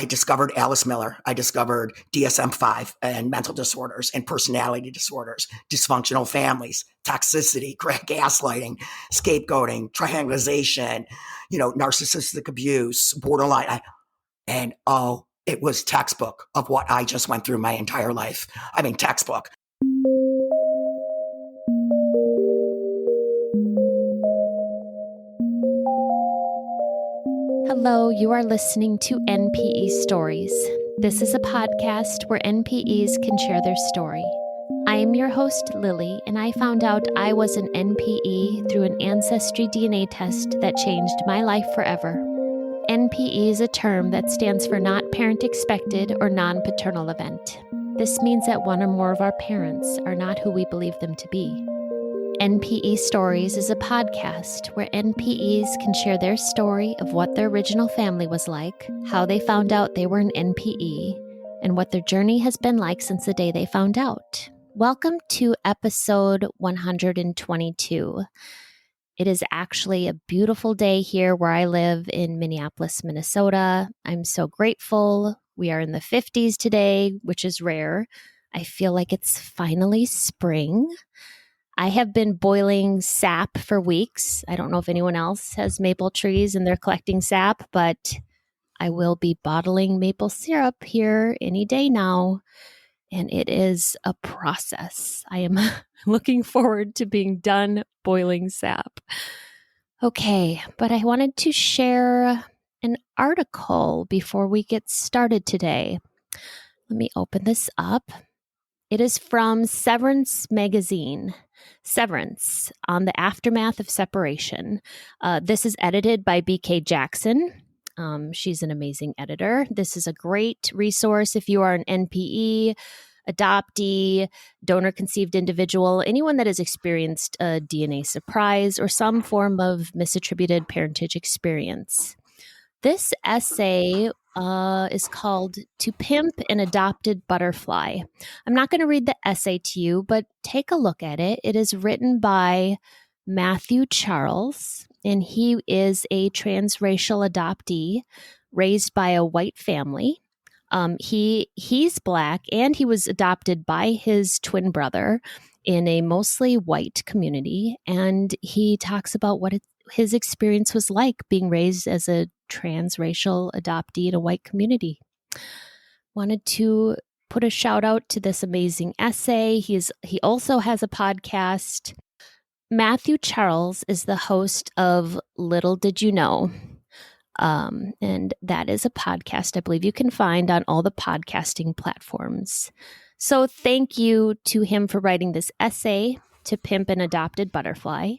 I discovered Alice Miller. I discovered DSM-5 and mental disorders and personality disorders, dysfunctional families, toxicity, gaslighting, scapegoating, triangulation, narcissistic abuse, borderline. It was textbook of what I just went through my entire life. I mean, textbook. Hello, you are listening to NPE Stories. This is a podcast where NPEs can share their story. I am your host, Lily, and I found out I was an NPE through an ancestry DNA test that changed my life forever. NPE is a term that stands for not parent expected or non-paternal event. This means that one or more of our parents are not who we believe them to be. NPE Stories is a podcast where NPEs can share their story of what their original family was like, how they found out they were an NPE, and what their journey has been like since the day they found out. Welcome to episode 122. It is actually a beautiful day here where I live in Minneapolis, Minnesota. I'm so grateful. We are in the 50s today, which is rare. I feel like it's finally spring. I have been boiling sap for weeks. I don't know if anyone else has maple trees and they're collecting sap, but I will be bottling maple syrup here any day now. And it is a process. I am looking forward to being done boiling sap. Okay, but I wanted to share an article before we get started today. Let me open this up. It is from Severance magazine. Severance, on the aftermath of separation. This is edited by B.K. Jackson. She's an amazing editor. This is a great resource if you are an NPE, adoptee, donor-conceived individual, anyone that has experienced a DNA surprise or some form of misattributed parentage experience. This essay is called "To Pimp an Adopted Butterfly." I'm not going to read the essay to you, but take a look at it. It is written by Matthew Charles, and he is a transracial adoptee raised by a white family. He's Black, and he was adopted by his twin brother in a mostly white community, and he talks about what his experience was like being raised as a transracial adoptee in a white community. Wanted to put a shout out to this amazing essay. He also has a podcast. Matthew Charles is the host of Little Did You Know. And that is a podcast I believe you can find on all the podcasting platforms. So thank you to him for writing this essay, To Pimp an Adopted Butterfly,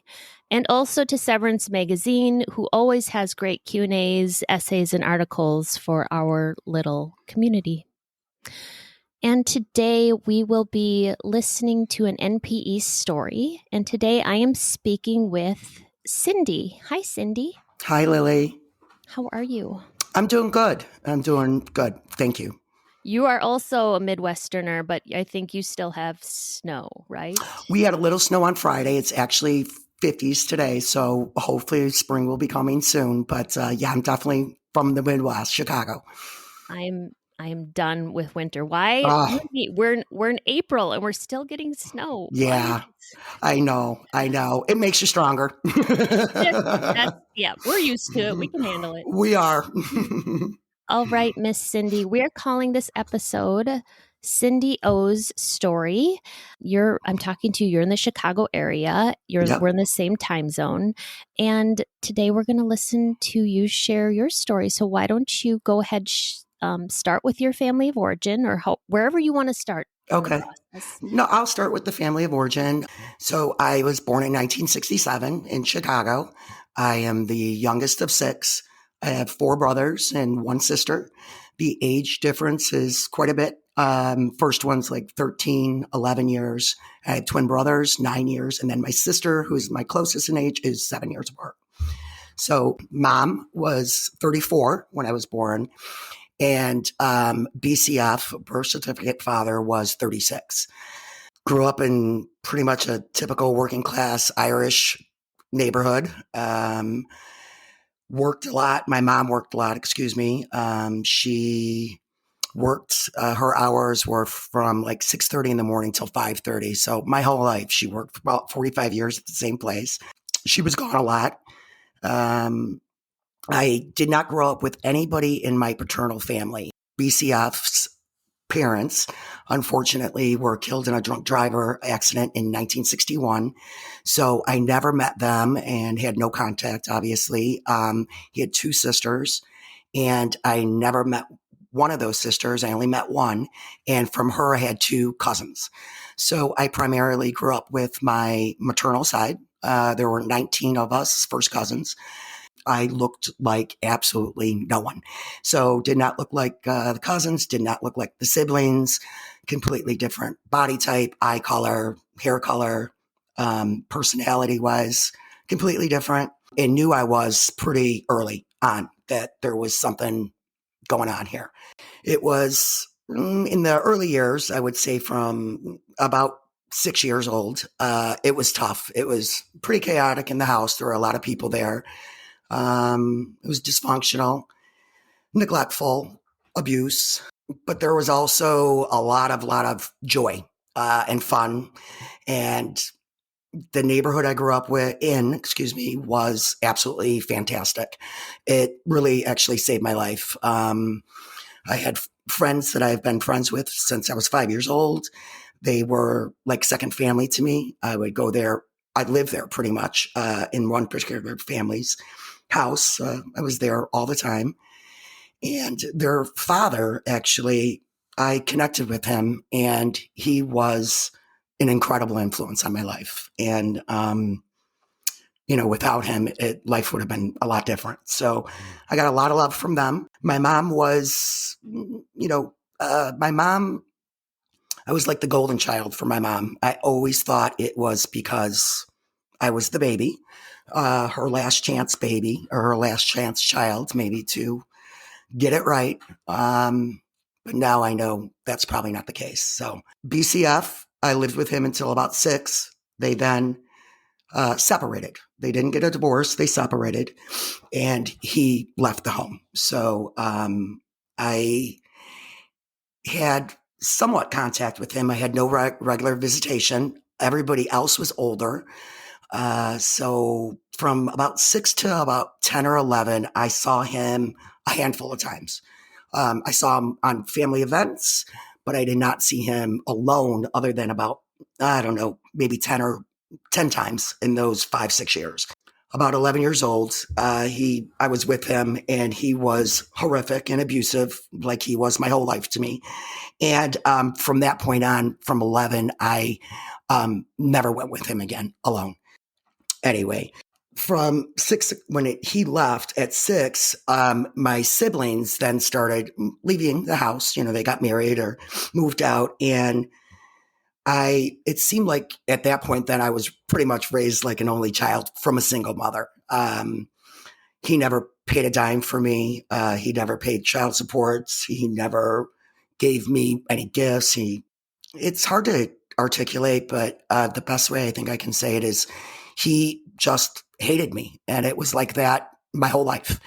and also to Severance magazine, who always has great Q&As, essays, and articles for our little community. And today we will be listening to an NPE story, and today I am speaking with Cindy. Hi, Cindy. Hi, Lily. How are you? I'm doing good. Thank you. You are also a Midwesterner, but I think you still have snow, right? We had a little snow on Friday. It's actually 50s today, so hopefully spring will be coming soon. But I'm definitely from the Midwest, Chicago. I am done with winter. Why? We're in April and we're still getting snow. Yeah, what? I know. It makes you stronger. We're used to it. We can handle it. We are. All right, Miss Cindy, we're calling this episode Cindy O's Story. I'm talking to you. You're in the Chicago area. We're in the same time zone. And today we're going to listen to you share your story. So why don't you go ahead, start with your family of origin or wherever you want to start. Okay. No, I'll start with the family of origin. So I was born in 1967 in Chicago. I am the youngest of 6. I have 4 brothers and 1 sister. The age difference is quite a bit. First one's like 13, 11 years. I have twin brothers, 9 years. And then my sister, who's my closest in age, is 7 years apart. So mom was 34 when I was born. And BCF, birth certificate father, was 36. Grew up in pretty much a typical working class Irish neighborhood. worked a lot. My mom worked a lot, excuse me. She worked, her hours were from like 6:30 in the morning till 5:30. So my whole life, she worked for about 45 years at the same place. She was gone a lot. Um, I did not grow up with anybody in my paternal family. BCF's parents, unfortunately, were killed in a drunk driver accident in 1961. So I never met them and had no contact, obviously. He had two sisters, and I never met one of those sisters. I only met one. And from her, I had two cousins. So I primarily grew up with my maternal side. There were 19 of us, first cousins. I looked like absolutely no one. So did not look like the cousins, did not look like the siblings, completely different body type, eye color, hair color, personality wise, completely different. And knew I was pretty early on that there was something going on here. It was in the early years, I would say from about 6 years old. It was tough. It was pretty chaotic in the house. There were a lot of people there. It was dysfunctional, neglectful, abuse, but there was also a lot of joy and fun. And the neighborhood I grew up was absolutely fantastic. It really actually saved my life. I had friends that I've been friends with since I was 5 years old. They were like second family to me. I would go there. I'd live there pretty much in one particular family's house. I was there all the time. And their father, actually, I connected with him, and he was an incredible influence on my life. And, without him, life would have been a lot different. So I got a lot of love from them. My mom was, my mom, I was like the golden child for my mom. I always thought it was because I was the baby, her last chance baby, or her last chance child, maybe to get it right. But now I know that's probably not the case. So BCF, I lived with him until about 6. They then separated. They didn't get a divorce. They separated, and he left the home. So I had somewhat contact with him. I had no regular visitation. Everybody else was older. So from about 6 to about 10 or 11, I saw him a handful of times. I saw him on family events, but I did not see him alone other than about, I don't know, maybe 10 times in those 5, 6 years. About 11 years old, I was with him, and he was horrific and abusive, like he was my whole life to me. And from that point on, from 11, I never went with him again alone. Anyway, from 6, when he left at 6, my siblings then started leaving the house. They got married or moved out. And it seemed like at that point, then I was pretty much raised like an only child from a single mother. He never paid a dime for me. He never paid child support. He never gave me any gifts. It's hard to articulate, but the best way I think I can say it is he just hated me. And it was like that my whole life.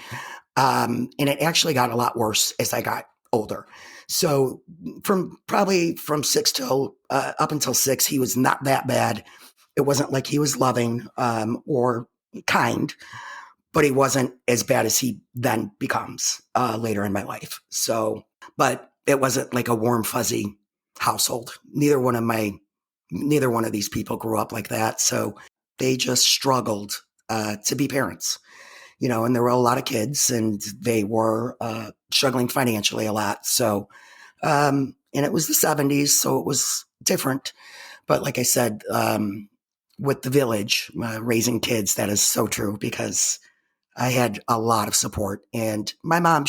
And it actually got a lot worse as I got older. So from 6 till up until 6, he was not that bad. It wasn't like he was loving or kind, but he wasn't as bad as he then becomes later in my life. So, but it wasn't like a warm, fuzzy household. Neither one of these people grew up like that. So they just struggled to be parents, and there were a lot of kids, and they were struggling financially a lot. So, and it was the 70s, so it was different. But like I said, with the village, raising kids, that is so true, because I had a lot of support, and my mom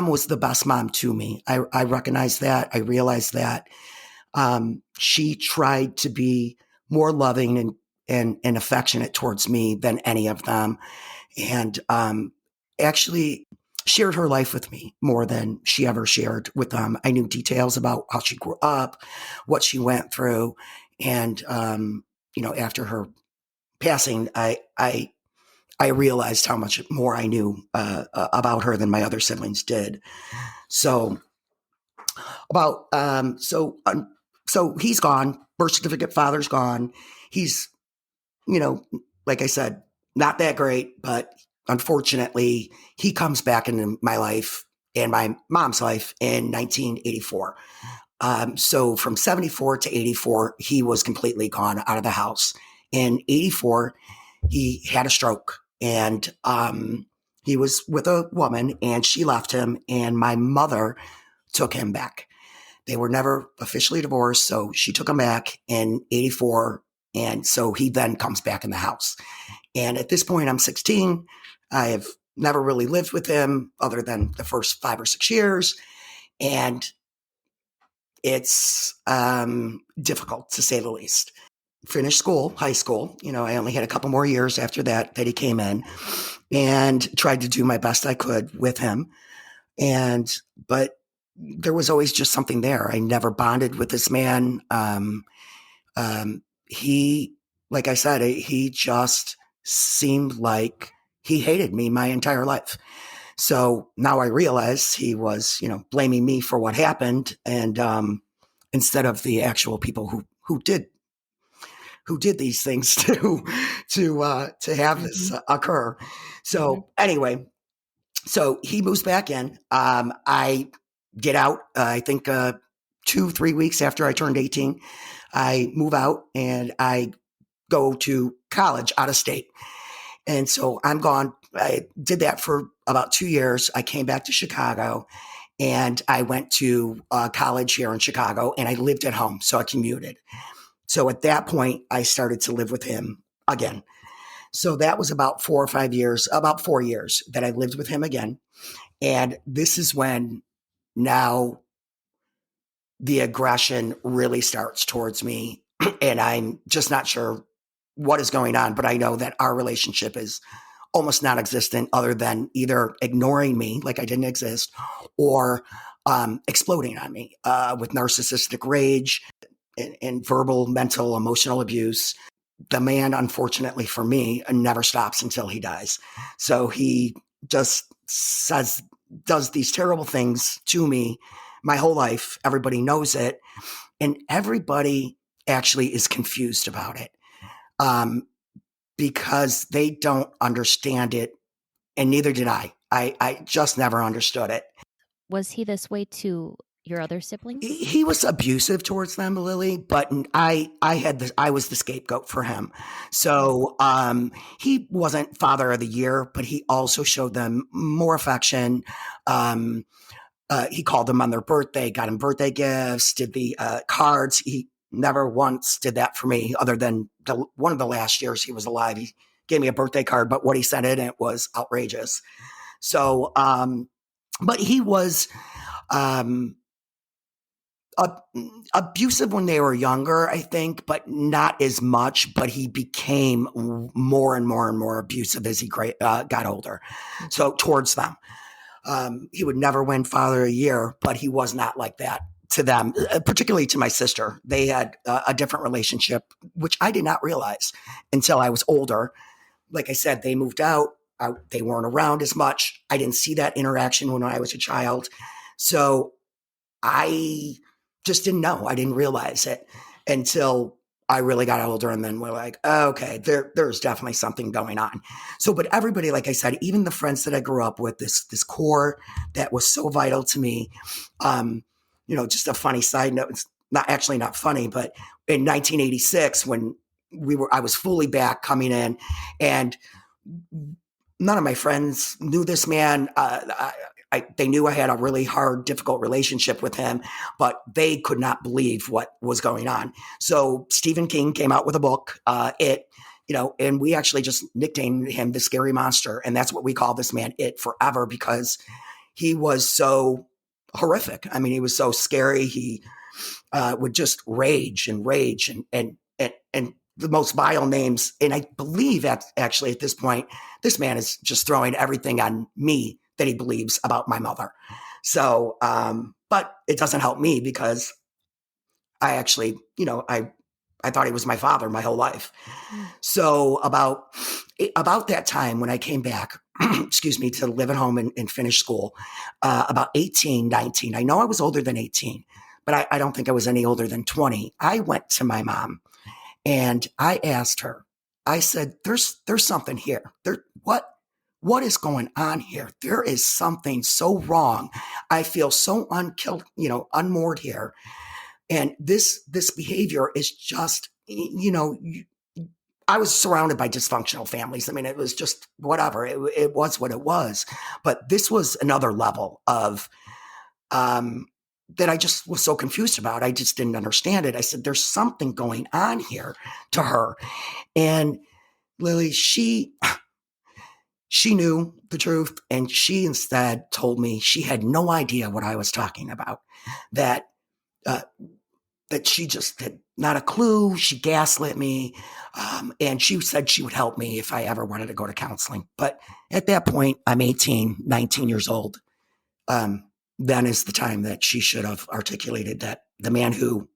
was the best mom to me. I recognized that. I realized that. She tried to be more loving and affectionate towards me than any of them. And actually shared her life with me more than she ever shared with them. I knew details about how she grew up, what she went through. And, after her passing, I I realized how much more I knew about her than my other siblings did. So about so he's gone. Birth certificate, father's gone. He's, you know, like I said, not that great, but unfortunately, he comes back into my life and my mom's life in 1984. So from 74 to 84, he was completely gone out of the house. In 84, he had a stroke, and he was with a woman, and she left him, and my mother took him back. They were never officially divorced, so she took him back in 84, and so he then comes back in the house. And at this point, I'm 16. I have never really lived with him other than the first 5 or 6 years, and it's difficult, to say the least. Finished school, high school. I only had a couple more years after that he came in, and tried to do my best I could with him. But there was always just something there. I never bonded with this man. He, like I said, he just seemed like he hated me my entire life. So now I realize he was, blaming me for what happened, and instead of the actual people who did these things to have this occur. So anyway, so he moves back in. I get out. I think 2-3 weeks after I turned 18, I move out and I go to college out of state. And so I'm gone. I did that for about 2 years. I came back to Chicago, and I went to college here in Chicago, and I lived at home. So I commuted. So at that point, I started to live with him again. So that was about 4 years that I lived with him again. And this is when now the aggression really starts towards me. And I'm just not sure what is going on, but I know that our relationship is almost non-existent, other than either ignoring me like I didn't exist, or exploding on me with narcissistic rage and verbal, mental, emotional abuse. The man, unfortunately for me, never stops until he dies. So he just does these terrible things to me my whole life. Everybody knows it, and everybody actually is confused about it, because they don't understand it, and neither did I. I just never understood it. Was he this way to your other siblings? He was abusive towards them, Lily, but I was the scapegoat for him. So he wasn't father of the year, but he also showed them more affection. He called them on their birthday, got them birthday gifts, did the cards. He never once did that for me, other than one of the last years he was alive. He gave me a birthday card, but what he sent in it was outrageous. So, but he was abusive when they were younger, I think, but not as much. But he became more and more and more abusive as he got older. So towards them. He would never win Father of the Year, but he was not like that to them, particularly to my sister. They had a different relationship, which I did not realize until I was older. Like I said, they moved out. They weren't around as much. I didn't see that interaction when I was a child. So I just didn't know. I didn't realize it until I really got older, and then we're like, oh, okay, there's definitely something going on. So, but everybody, like I said, even the friends that I grew up with, this core that was so vital to me. Just a funny side note. It's not funny, but in 1986, when I was fully back coming in, and none of my friends knew this man. They knew I had a really hard, difficult relationship with him, but they could not believe what was going on. So Stephen King came out with a book, and we actually just nicknamed him the Scary Monster. And that's what we call this man, It, forever, because he was so horrific. I mean, he was so scary. He would just rage and the most vile names. And I believe actually at this point, this man is just throwing everything on me that he believes about my mother. So, but it doesn't help me, because I actually, I I thought he was my father my whole life. So about that time when I came back, excuse me, to live at home and finish school, about 18, 19, I know I was older than 18, but I don't think I was any older than 20. I went to my mom and I asked her, I said, there's something here. What is going on here? There is something so wrong. I feel so unmoored here. And this behavior is just, I was surrounded by dysfunctional families. I mean, it was just whatever. It was what it was. But this was another level of that I just was so confused about. I just didn't understand it. I said, there's something going on here to her. And Lily, she knew the truth. And she instead told me she had no idea what I was talking about, that she just had not a clue. She gaslit me. And she said she would help me if I ever wanted to go to counseling. But at that point, I'm 18, 19 years old. Then is the time that she should have articulated that the man who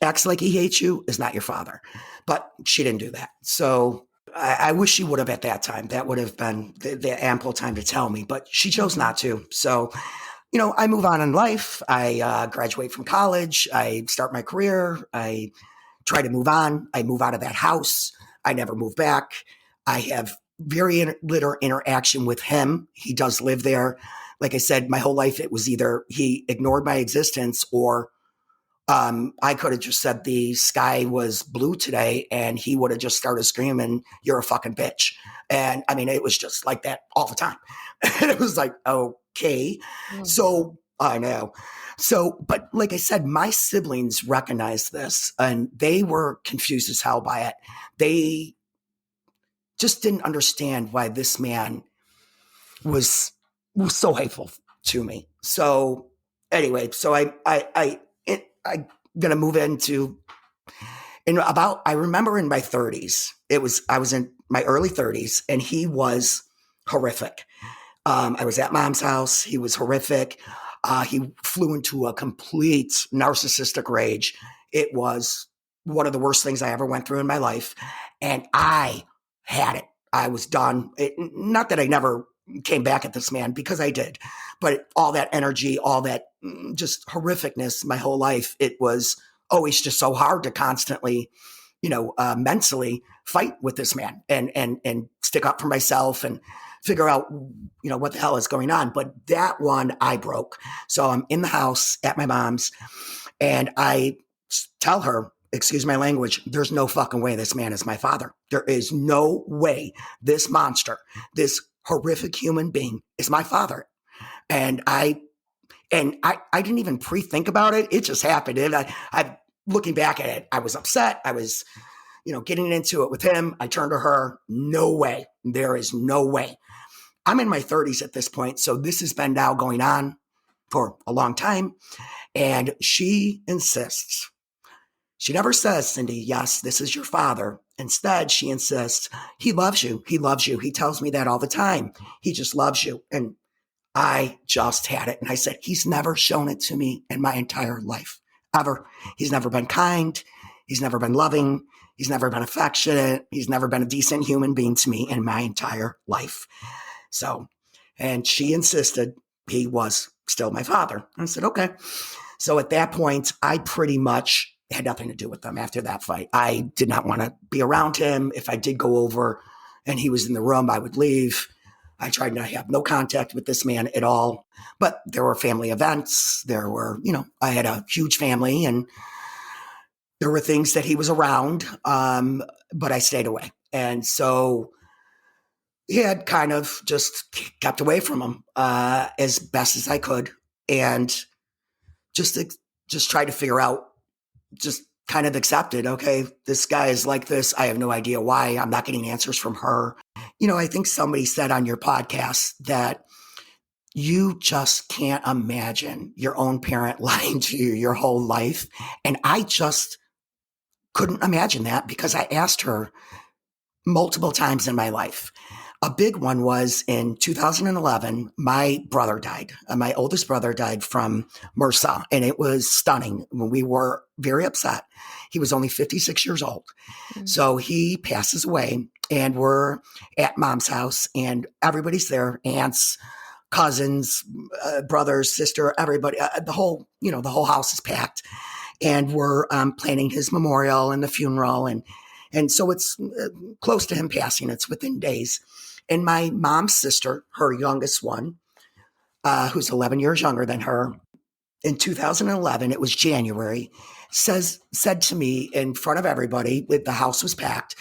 acts like he hates you is not your father. But she didn't do that. So I wish she would have at that time. That would have been the ample time to tell me, but she chose not to. So, I move on in life. I graduate from college. I start my career. I try to move on. I move out of that house. I never move back. I have very little interaction with him. He does live there. Like I said, my whole life, it was either he ignored my existence or I could have just said the sky was blue today and he would have just started screaming, "You're a fucking bitch." And I mean, it was just like that all the time. And it was like, okay. Mm-hmm. So I know. So, but like I said, my siblings recognized this and they were confused as hell by it. They just didn't understand why this man was so hateful to me. So anyway, so I'm going to move into, I remember in my 30s, I was in my early 30s and he was horrific. I was at mom's house. He was horrific. He flew into a complete narcissistic rage. It was one of the worst things I ever went through in my life. And I had it. I was done. Not that I never came back at this man, because I did, but all that energy, all that just horrificness my whole life, it was always just so hard to constantly, mentally fight with this man and stick up for myself and figure out, what the hell is going on. But that one I broke. So I'm in the house at my mom's and I tell her, excuse my language, there's no fucking way this man is my father. There is no way this monster, this horrific human being is my father. And I didn't even pre-think about it. It just happened. And I looking back at it, I was upset. I was, getting into it with him. I turned to her. No way. There is no way. I'm in my 30s at this point. So this has been now going on for a long time. And she insists. She never says, Cindy, yes, this is your father. Instead, she insists, he loves you. He loves you. He tells me that all the time. He just loves you. And I just had it. And I said, he's never shown it to me in my entire life, ever. He's never been kind. He's never been loving. He's never been affectionate. He's never been a decent human being to me in my entire life. So, and she insisted he was still my father. I said, okay. So at that point, I pretty much had nothing to do with them after that fight. I did not want to be around him. If I did go over and he was in the room, I would leave. I tried to have no contact with this man at all. But there were family events. There were, I had a huge family and there were things that he was around, but I stayed away. And so he had kind of just kept away from him as best as I could. And just try to figure out, just kind of accepted, okay, this guy is like this. I have no idea why. I'm not getting answers from her. I think somebody said on your podcast that you just can't imagine your own parent lying to you your whole life. And I just couldn't imagine that because I asked her multiple times in my life. A big one was in 2011, my brother died. My oldest brother died from MRSA, and it was stunning. We were very upset. He was only 56 years old. So he passes away, and we're at mom's house, and everybody's there, aunts, cousins, brothers, sister, everybody, the whole house is packed, and we're planning his memorial and the funeral, and so it's close to him passing. It's within days, and my mom's sister, her youngest one, who's 11 years younger than her, in 2011, it was January, said to me in front of everybody, the house was packed,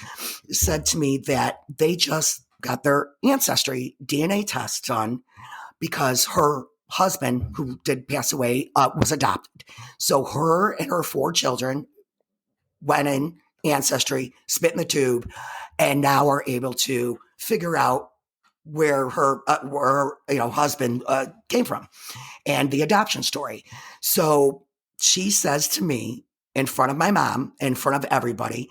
said to me that they just got their ancestry DNA test done because her husband, who did pass away, was adopted. So her and her 4 children went in ancestry, spit in the tube, and now are able to figure out where her husband came from and the adoption story. So she says to me in front of my mom, in front of everybody,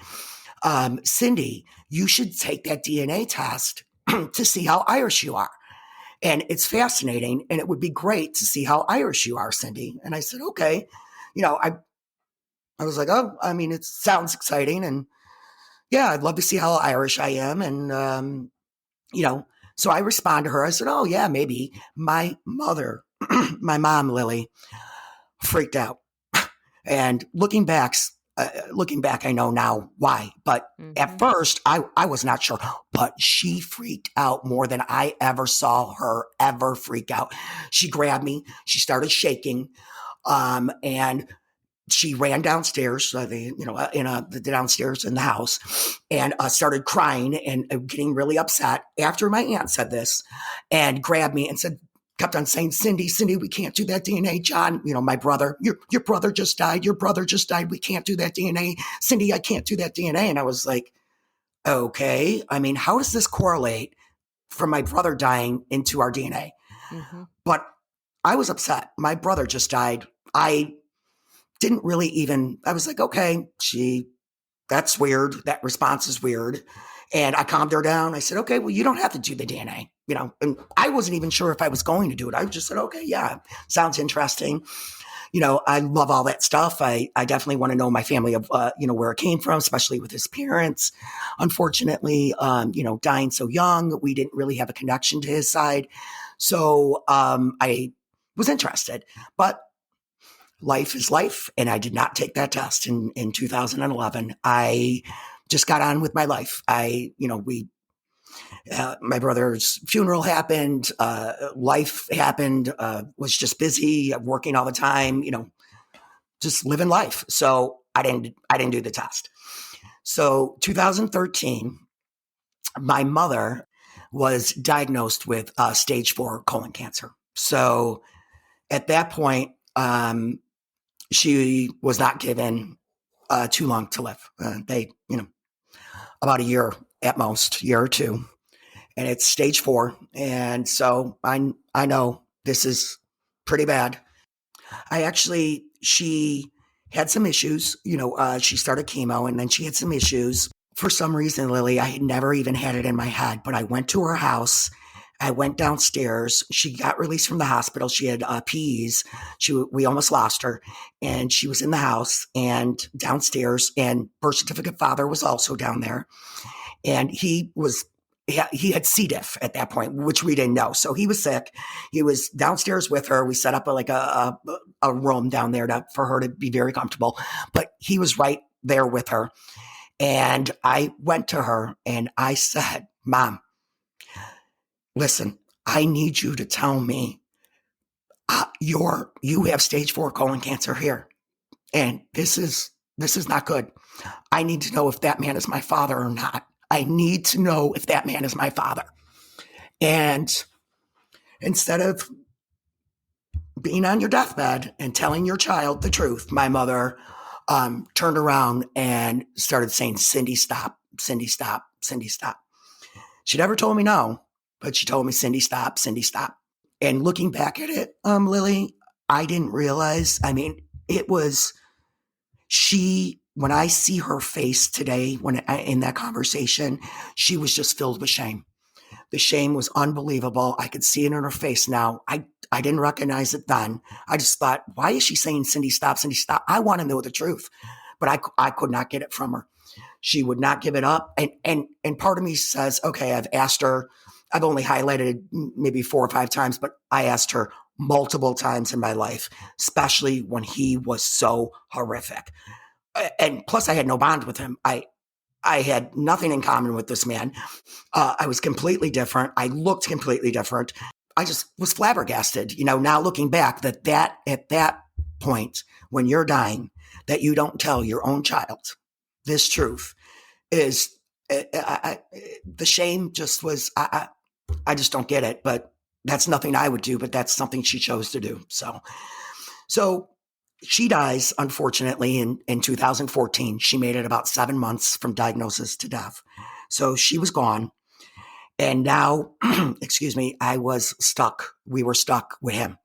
Cindy, you should take that DNA test to see how Irish you are. And it's fascinating, and it would be great to see how Irish you are, Cindy. And I said, okay. I was like, oh, I mean, it sounds exciting. And yeah, I'd love to see how Irish I am. And, so I respond to her. I said, oh, yeah, maybe. My mother, my mom, Lily, freaked out. And looking back, I know now why. But at first, I was not sure. But she freaked out more than I ever saw her ever freak out. She grabbed me. She started shaking. And she ran downstairs, the downstairs in the house, and started crying and getting really upset after my aunt said this, and grabbed me and kept on saying, Cindy, we can't do that DNA. John, my brother, your brother just died. Your brother just died. We can't do that DNA. Cindy, I can't do that DNA. And I was like, okay. I mean, how does this correlate from my brother dying into our DNA? But I was upset. My brother just died. I was like, okay, that's weird. That response is weird. And I calmed her down. I said, okay, well, you don't have to do the DNA, and I wasn't even sure if I was going to do it. I just said, okay, yeah, sounds interesting. I love all that stuff. I definitely want to know my family of, where it came from, especially with his parents. Unfortunately, dying so young, we didn't really have a connection to his side. So I was interested, but life is life. And I did not take that test in 2011. I just got on with my life. My brother's funeral happened, life happened, was just busy working all the time, just living life. So I didn't do the test. So 2013, my mother was diagnosed with stage 4 colon cancer. So at that point, she was not given too long to live. They, about a year at most, year or two, and it's stage 4. And so I know this is pretty bad. She had some issues, she started chemo and then she had some issues. For some reason, Lily, I had never even had it in my head, but I went to her house. I went downstairs. She got released from the hospital. She had PEs. We almost lost her, and she was in the house and downstairs. And birth certificate father was also down there, and he had C. diff at that point, which we didn't know. So he was sick. He was downstairs with her. We set up a room down there for her to be very comfortable, but he was right there with her. And I went to her and I said, Mom, listen, I need you to tell me you have stage 4 colon cancer here. And this is not good. I need to know if that man is my father or not. I need to know if that man is my father. And instead of being on your deathbed and telling your child the truth, my mother turned around and started saying, Cindy, stop, Cindy, stop, Cindy, stop. She never told me no, but she told me, Cindy, stop, Cindy, stop. And looking back at it, Lily, I didn't realize, it was when I see her face today, in that conversation, she was just filled with shame. The shame was unbelievable. I could see it in her face now. I didn't recognize it then. I just thought, why is she saying, Cindy, stop, Cindy, stop? I want to know the truth. But I could not get it from her. She would not give it up. And part of me says, okay, I've asked her. I've only highlighted maybe 4 or 5 times, but I asked her multiple times in my life, especially when he was so horrific. And plus, I had no bond with him. I had nothing in common with this man. I was completely different. I looked completely different. I just was flabbergasted, now looking back that at that point when you're dying, that you don't tell your own child this truth is the shame just was, I just don't get it, but that's nothing I would do, but that's something she chose to do. So she dies, unfortunately, in 2014. She made it about 7 months from diagnosis to death. So she was gone. And now, excuse me, I was stuck. We were stuck with him,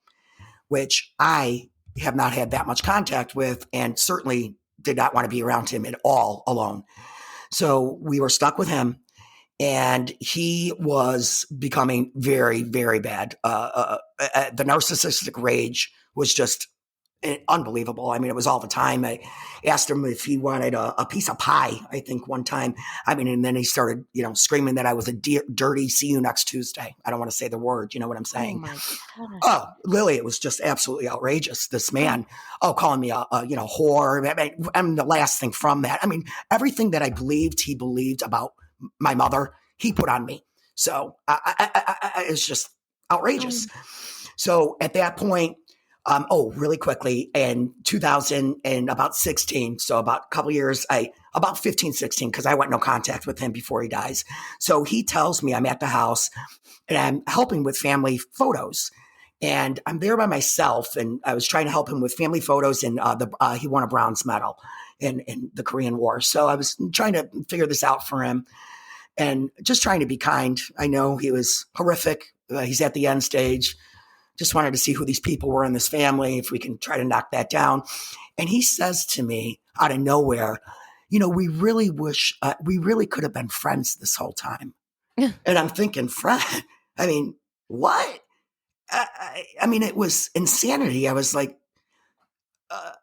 which I have not had that much contact with and certainly did not want to be around him at all alone. So we were stuck with him. And he was becoming very, very bad. The narcissistic rage was just unbelievable. I mean, it was all the time. I asked him if he wanted a piece of pie, I think one time. I mean, and then he started, screaming that I was a dirty, see you next Tuesday. I don't want to say the word, you know what I'm saying? Oh my gosh. Oh, Lily, it was just absolutely outrageous. This man, calling me a whore. I mean, the last thing from that. I mean, everything that I believed he believed about my mother, he put on me. So it's just outrageous. So at that point, really quickly, in 2000 and about 16, so about a couple years, about 15, 16, because I went no contact with him before he dies. So he tells me I'm at the house and I'm helping with family photos. And I'm there by myself, and I was trying to help him with family photos, and he won a bronze medal in the Korean War. So I was trying to figure this out for him and just trying to be kind. I know he was horrific. He's at the end stage. Just wanted to see who these people were in this family, if we can try to knock that down. And he says to me out of nowhere, we really wish, we really could have been friends this whole time. And I'm thinking, friend? I mean, what? I mean, it was insanity. I was like, I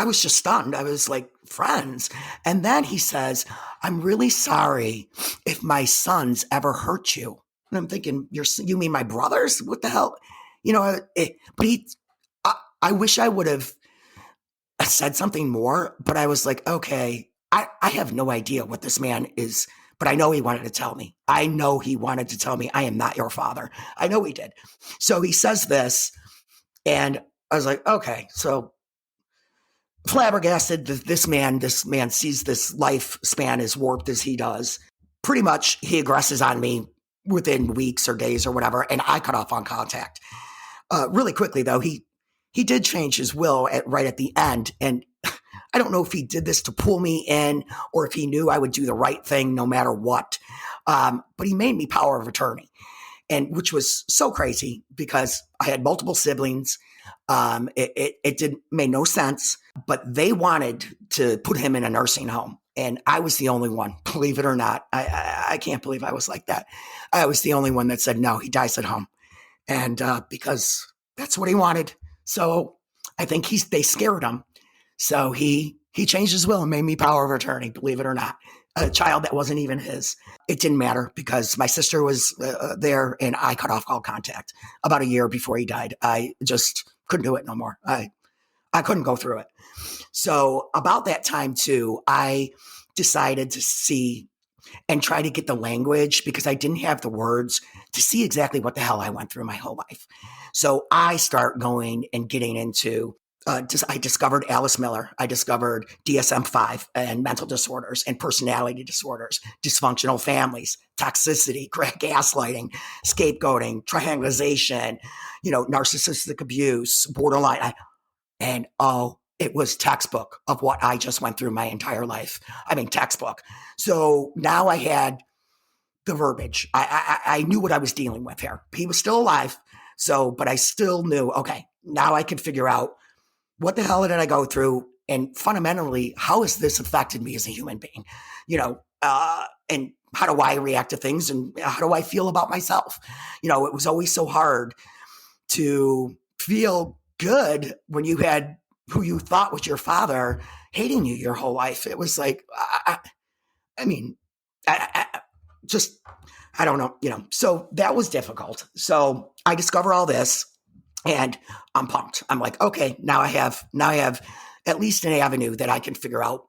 was just stunned. I was like, friends. And then he says, I'm really sorry if my sons ever hurt you. And I'm thinking, you mean my brothers? What the hell? But I wish I would have said something more, but I was like, okay, I have no idea what this man is, but I know he wanted to tell me. I know he wanted to tell me, I am not your father. I know he did. So he says this, and I was like, okay, so flabbergasted that this man sees this lifespan as warped as he does. Pretty much he aggresses on me within weeks or days or whatever, and I cut off on contact. Really quickly, though, he did change his will right at the end, and I don't know if he did this to pull me in or if he knew I would do the right thing no matter what. But he made me power of attorney, and which was so crazy because I had multiple siblings. It made no sense, but they wanted to put him in a nursing home. And I was the only one, believe it or not. I can't believe I was like that. I was the only one that said, no, he dies at home. And because that's what he wanted. So I think they scared him. So he changed his will and made me power of attorney, believe it or not. A child that wasn't even his. It didn't matter because my sister was there and I cut off all contact about a year before he died. I just couldn't do it no more. I couldn't go through it. So about that time too, I decided to see and try to get the language because I didn't have the words to see exactly what the hell I went through my whole life. So I start going and getting into I discovered Alice Miller. I discovered DSM-5 and mental disorders and personality disorders, dysfunctional families, toxicity, gaslighting, scapegoating, triangulation, narcissistic abuse, borderline. It was textbook of what I just went through my entire life. I mean, textbook. So now I had the verbiage. I knew what I was dealing with here. He was still alive. But I still knew, okay, now I can figure out what the hell did I go through? And fundamentally, how has this affected me as a human being? And how do I react to things and how do I feel about myself? It was always so hard to feel good when you had who you thought was your father hating you your whole life. It was like, I mean, just, I don't know, so that was difficult. So I discover all this and I'm pumped. I'm like, okay, now I have at least an avenue that I can figure out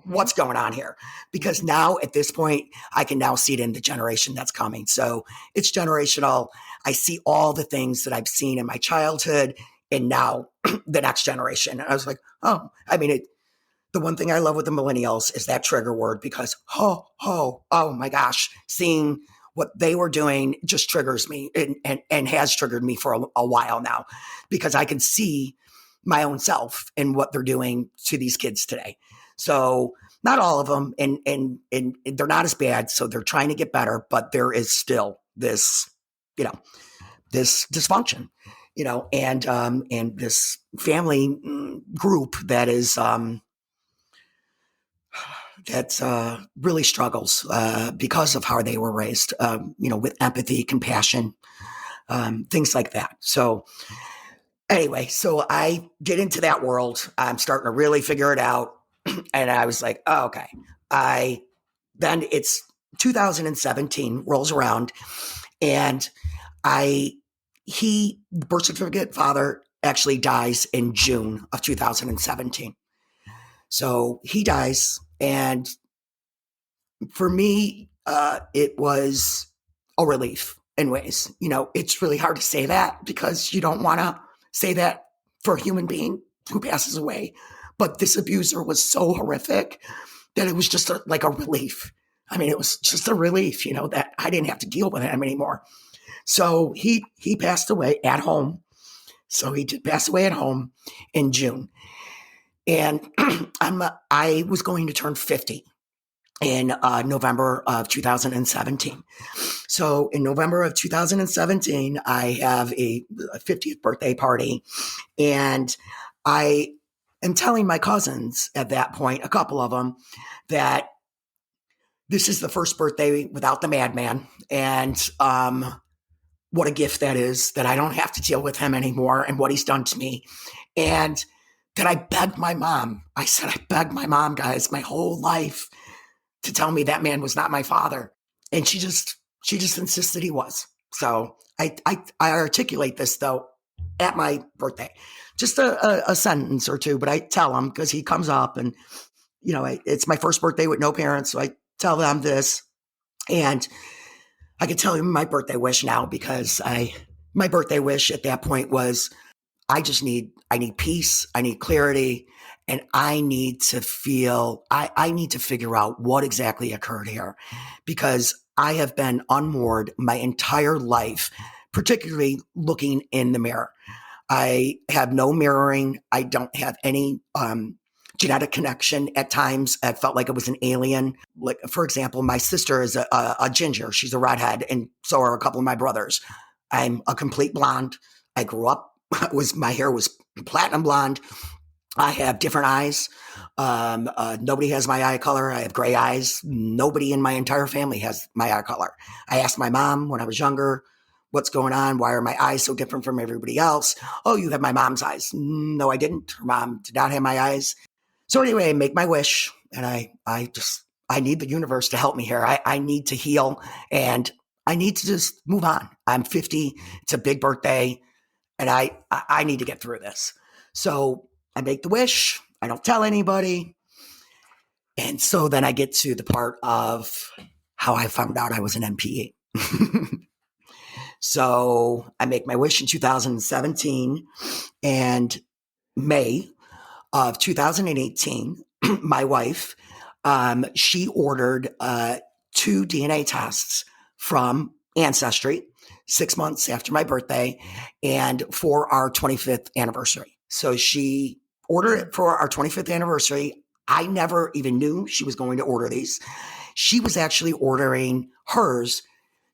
what's going on here. Because now at this point, I can now see it in the generation that's coming. So it's generational. I see all the things that I've seen in my childhood and now the next generation. And I was like, oh, I mean, the one thing I love with the millennials is that trigger word because, oh my gosh, seeing what they were doing just triggers me and has triggered me for a while now because I can see my own self and what they're doing to these kids today. So not all of them, and they're not as bad. So they're trying to get better, but there is still this, this dysfunction, and this family group that is, that really struggles because of how they were raised, with empathy, compassion, things like that. So anyway, so I get into that world. I'm starting to really figure it out. And I was like, oh, okay. Then it's 2017 rolls around and birth certificate father actually dies in June of 2017. So he dies. And for me, it was a relief in ways. It's really hard to say that because you don't want to say that for a human being who passes away. But this abuser was so horrific that it was just like a relief. I mean, it was just a relief, that I didn't have to deal with him anymore. So he passed away at home. So he did pass away at home in June. And I was going to turn 50 in November of 2017. So in November of 2017, I have a 50th birthday party. And I am telling my cousins at that point, a couple of them, that this is the first birthday without the madman. And what a gift that is, that I don't have to deal with him anymore and what he's done to me. And that I begged my mom. I said, I begged my mom, guys, my whole life to tell me that man was not my father. And she just insisted he was. So I articulate this though at my birthday, just a sentence or two, but I tell him because he comes up and, it's my first birthday with no parents. So I tell them this and I can tell him my birthday wish now because my birthday wish at that point was, I need peace. I need clarity. And I need to I need to figure out what exactly occurred here because I have been unmoored my entire life, particularly looking in the mirror. I have no mirroring. I don't have any, genetic connection. At times, I felt like it was an alien. Like, for example, my sister is a ginger. She's a redhead. And so are a couple of my brothers. I'm a complete blonde. I grew up, my hair was platinum blonde. I have different eyes. Nobody has my eye color. I have gray eyes. Nobody in my entire family has my eye color. I asked my mom when I was younger, what's going on? Why are my eyes so different from everybody else? Oh, you have my mom's eyes. No, I didn't. Her mom did not have my eyes. So anyway, I make my wish and I need the universe to help me here. I need to heal and I need to just move on. I'm 50. It's a big birthday and I need to get through this. So I make the wish. I don't tell anybody. And so then I get to the part of how I found out I was an NPE. So I make my wish in 2017 and May of 2018, my wife, she ordered 2 DNA tests from Ancestry 6 months after my birthday and for our 25th anniversary. So she ordered it for our 25th anniversary. I never even knew she was going to order these. She was actually ordering hers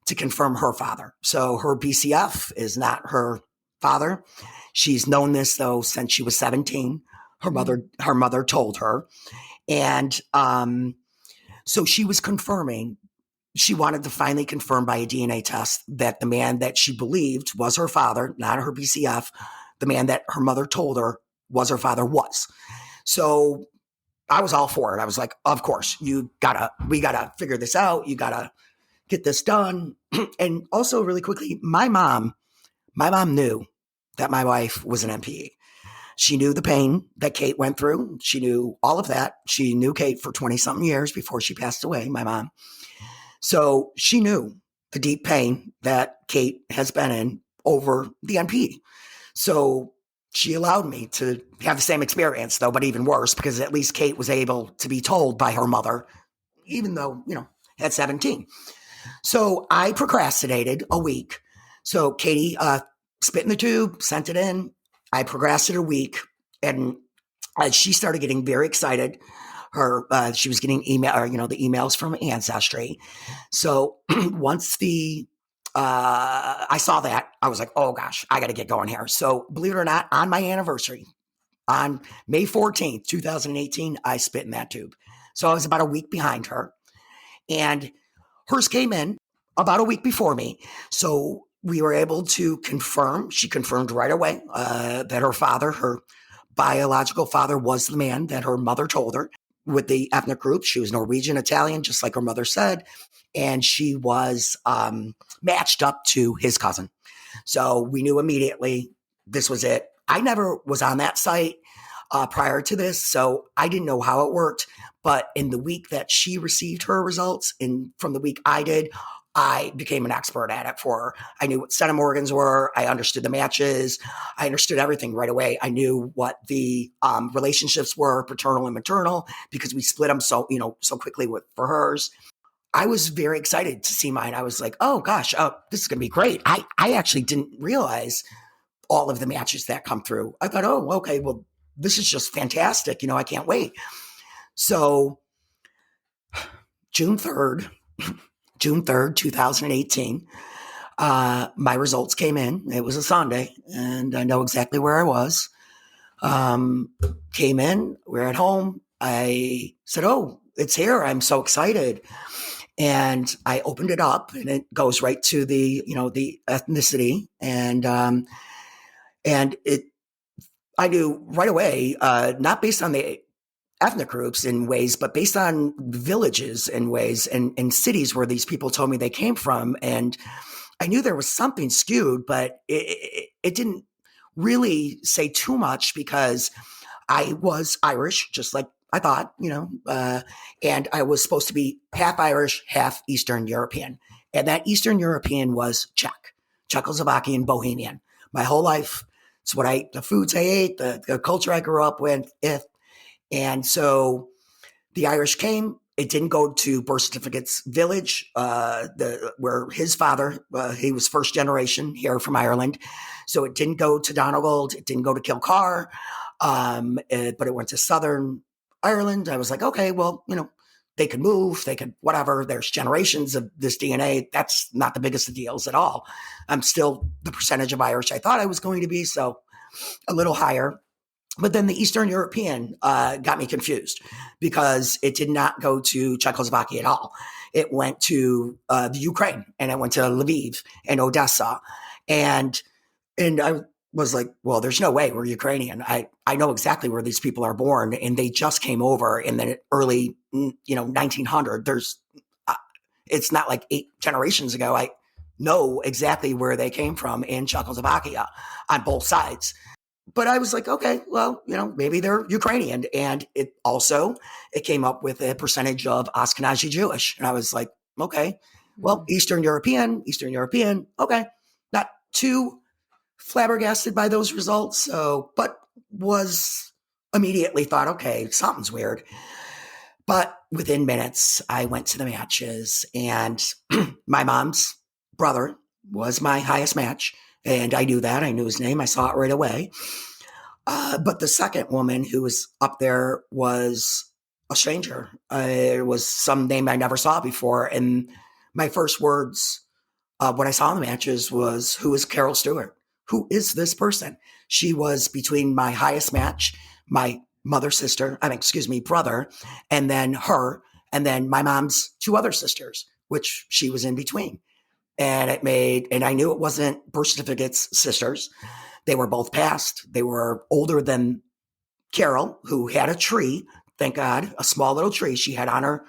to confirm her father. So her BCF is not her father. She's known this though since she was 17. Her mother told her. And so she was confirming she wanted to finally confirm by a DNA test that the man that she believed was her father, not her BCF, the man that her mother told her was her father was. So I was all for it. I was like, of course, we gotta figure this out. You gotta get this done. And also really quickly, my mom knew that my wife was an NPE. She knew the pain that Kate went through. She knew all of that. She knew Kate for 20 something years before she passed away, my mom. So she knew the deep pain that Kate has been in over the NPE. So she allowed me to have the same experience, though, but even worse, because at least Kate was able to be told by her mother, even though, at 17. So I procrastinated a week. So Katie spit in the tube, sent it in. I procrastinated a week, and she started getting very excited. She was getting the emails from Ancestry. So once I saw that, I was like, oh gosh, I got to get going here. So believe it or not, on my anniversary, on May 14th, 2018, I spit in that tube. So I was about a week behind her, and hers came in about a week before me. So we were able to confirm, she confirmed right away that her biological father was the man that her mother told her. With the ethnic group, she was Norwegian, Italian, just like her mother said. And she was matched up to his cousin. So we knew immediately this was it. I never was on that site prior to this, so I didn't know how it worked. But in the week that she received her results, and from the week I did, I became an expert at it for her. I knew what centimorgans were. I understood the matches. I understood everything right away. I knew what the relationships were, paternal and maternal, because we split them so quickly for hers. I was very excited to see mine. I was like, oh gosh, this is going to be great. I actually didn't realize all of the matches that come through. I thought, oh, okay, well, this is just fantastic. I can't wait. So June 3rd, 2018, my results came in. It was a Sunday, and I know exactly where I was. Came in, we're at home. I said, oh, it's here. I'm so excited. And I opened it up, and it goes right to the ethnicity. And I knew right away, not based on the ethnic groups in ways, but based on villages in ways and cities where these people told me they came from. And I knew there was something skewed, but it didn't really say too much because I was Irish, just like I thought, and I was supposed to be half Irish, half Eastern European. And that Eastern European was Czechoslovakian, Bohemian. My whole life, it's the foods I ate, the culture I grew up with. And so the Irish came. It didn't go to birth certificate's village, where his father, he was first generation here from Ireland. So it didn't go to Donegal. It didn't go to Kilcar, but it went to Southern Ireland. I was like, okay, well, they could move, they could whatever. There's generations of this DNA. That's not the biggest of deals at all. I'm still the percentage of Irish I thought I was going to be, so a little higher. But then the Eastern European got me confused because it did not go to Czechoslovakia at all. It went to the Ukraine, and it went to Lviv and Odessa. And I was like, well, there's no way we're Ukrainian. I know exactly where these people are born, and they just came over in the early 1900. It's not like 8 generations ago. I know exactly where they came from in Czechoslovakia on both sides. But I was like, okay, well, maybe they're Ukrainian. And it came up with a percentage of Ashkenazi Jewish. And I was like, okay, well, Eastern European, okay. Not too flabbergasted by those results. So, but was immediately thought, okay, something's weird. But within minutes, I went to the matches, and my mom's brother was my highest match. And I knew that. I knew his name. I saw it right away. But the second woman who was up there was a stranger. It was some name I never saw before. And my first words when I saw the matches was, who is Carol Stewart? Who is this person? She was between my highest match, my brother, and then her, and then my mom's 2 other sisters. which she was in between. And I knew it wasn't birth certificate's sisters. They were both passed. They were older than Carol, who had a tree, thank God, a small little tree she had on her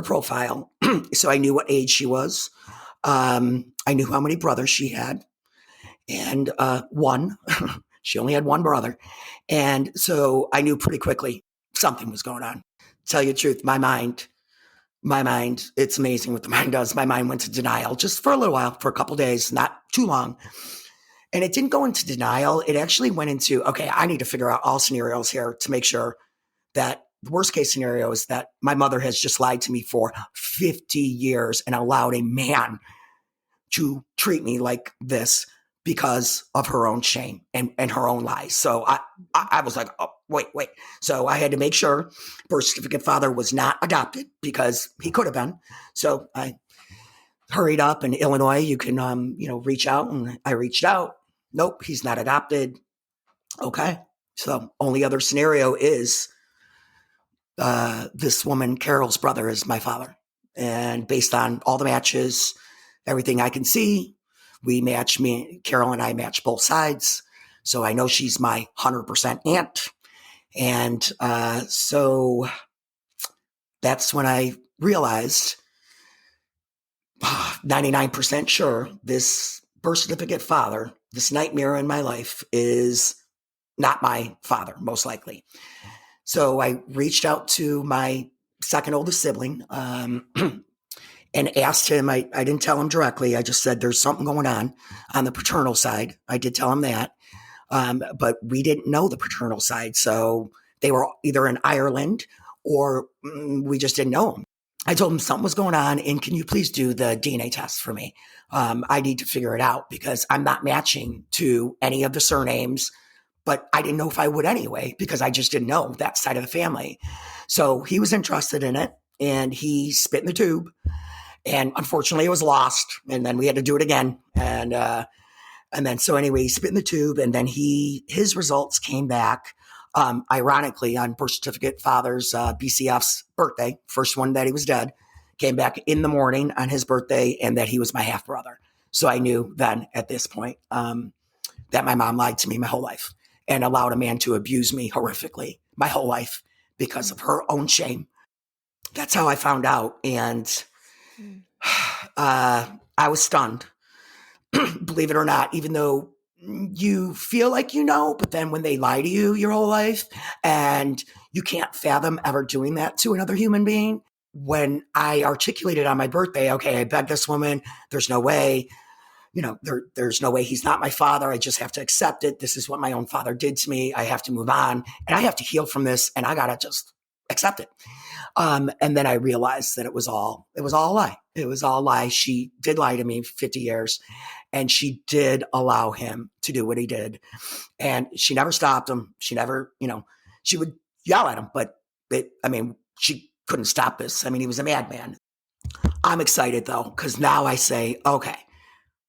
profile. So I knew what age she was. I knew how many brothers she had, and one. She only had one brother, and so I knew pretty quickly something was going on. Tell you the truth, my mind. It's amazing what the mind does. My mind went to denial just for a little while, for a couple of days, not too long. And it didn't go into denial. It actually went into, okay, I need to figure out all scenarios here to make sure that the worst case scenario is that my mother has just lied to me for 50 years and allowed a man to treat me like this because of her own shame and her own lies. So I was like, oh, wait. So I had to make sure birth certificate father was not adopted because he could have been. So I hurried up in Illinois. You can, reach out, and I reached out. Nope, he's not adopted. Okay. So only other scenario is this woman, Carol's brother, is my father. And based on all the matches, everything I can see, Carol and I match both sides. So I know she's my 100% aunt. And so that's when I realized, 99% sure, this birth certificate father, this nightmare in my life, is not my father, most likely. So I reached out to my second oldest sibling and asked him. I didn't tell him directly. I just said there's something going on the paternal side. I did tell him that, but we didn't know the paternal side. So they were either in Ireland or we just didn't know them. I told him something was going on, and can you please do the DNA test for me? I need to figure it out because I'm not matching to any of the surnames, but I didn't know if I would anyway because I just didn't know that side of the family. So he was interested in it, and he spit in the tube, and unfortunately it was lost, and then we had to do it again. And then so anyway, he spit in the tube, and then his results came back. Ironically, on birth certificate father's BCF's birthday, first one that he was dead, came back in the morning on his birthday, and that he was my half brother. So I knew then at this point that my mom lied to me my whole life and allowed a man to abuse me horrifically my whole life because of her own shame. That's how I found out, and I was stunned, believe it or not, even though you feel like you know, but then when they lie to you your whole life and you can't fathom ever doing that to another human being. When I articulated on my birthday, okay, I begged this woman, there's no way, there's no way he's not my father. I just have to accept it. This is what my own father did to me. I have to move on and I have to heal from this, and I got to just accept it. And then I realized that it was all a lie. It was all a lie. She did lie to me for 50 years. And she did allow him to do what he did. And she never stopped him. She never, she would yell at him, but she couldn't stop this. He was a madman. I'm excited though, because now I say, okay,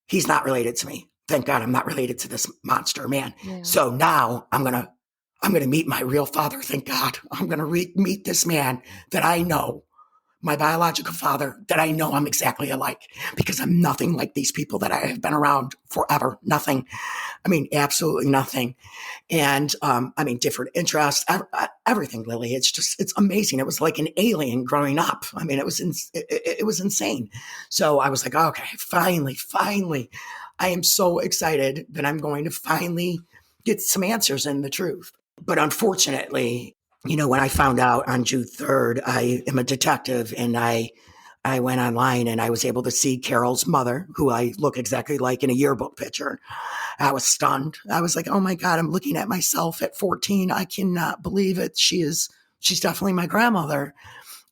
he's not related to me. Thank God I'm not related to this monster man. Yeah. So now I'm going to meet my real father. Thank God. I'm going to meet this man that I know, my biological father, that I know I'm exactly alike, because I'm nothing like these people that I have been around forever. Nothing. Absolutely nothing. And, different interests, everything, Lily. It's amazing. It was like an alien growing up. It was insane. So I was like, okay, finally, I am so excited that I'm going to finally get some answers and the truth. But unfortunately, when I found out on June 3rd, I am a detective, and I went online and I was able to see Carol's mother, who I look exactly like in a yearbook picture. I was stunned. I was like, oh my God, I'm looking at myself at 14. I cannot believe it. She's definitely my grandmother.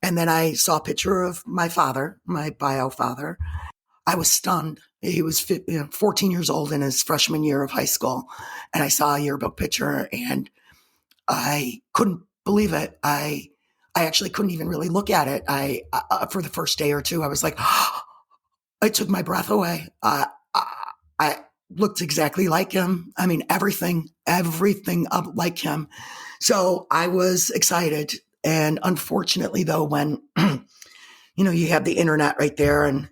And then I saw a picture of my father, my bio father. I was stunned. He was 14 years old in his freshman year of high school. And I saw a yearbook picture and I couldn't believe it. I actually couldn't even really look at it. I for the first day or two, I was like, it took my breath away. I looked exactly like him. Everything up like him. So I was excited. And unfortunately, though, when you have the internet right there, and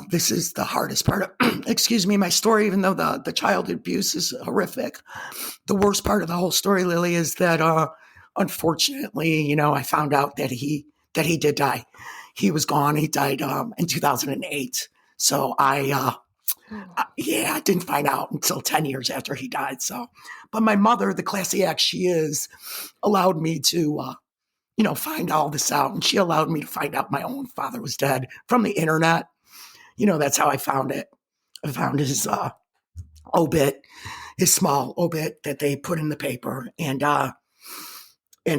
this is the hardest part of, excuse me, my story, even though the child abuse is horrific. The worst part of the whole story, Lily, is that, unfortunately, I found out that he did die. He was gone. He died, in 2008. So I didn't find out until 10 years after he died. So, but my mother, the classy act she is, allowed me to, find all this out. And she allowed me to find out my own father was dead from the internet. That's how I found it. I found his obit, his small obit that they put in the paper, and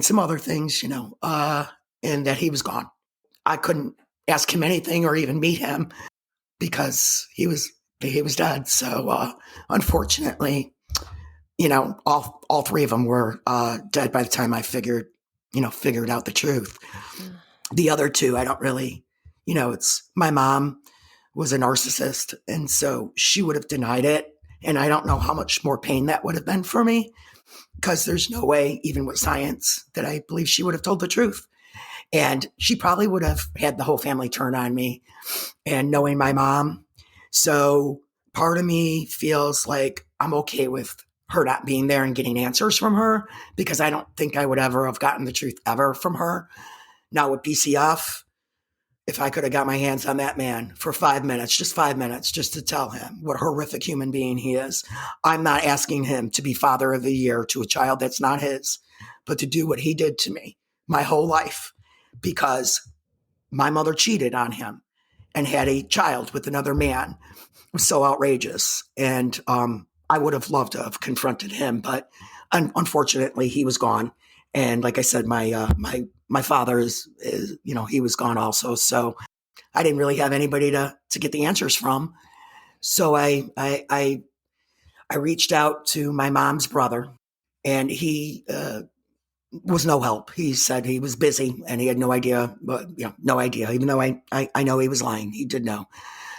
some other things, and that he was gone. I couldn't ask him anything or even meet him because he was dead. So unfortunately, all three of them were dead by the time I figured out the truth. The other two, I don't really, it's my mom was a narcissist, and so she would have denied it. And I don't know how much more pain that would have been for me, because there's no way, even with science, that I believe she would have told the truth. And she probably would have had the whole family turn on me, and knowing my mom. So part of me feels like I'm okay with her not being there and getting answers from her, because I don't think I would ever have gotten the truth ever from her. Now with BCF, if I could have got my hands on that man for 5 minutes, just to tell him what a horrific human being he is. I'm not asking him to be father of the year to a child that's not his, but to do what he did to me my whole life, because my mother cheated on him and had a child with another man. It was so outrageous. And I would have loved to have confronted him, but unfortunately he was gone. And like I said, my father is he was gone also. So I didn't really have anybody to get the answers from. So I reached out to my mom's brother, and he was no help. He said he was busy and he had no idea, no idea, even though I know he was lying. He did know.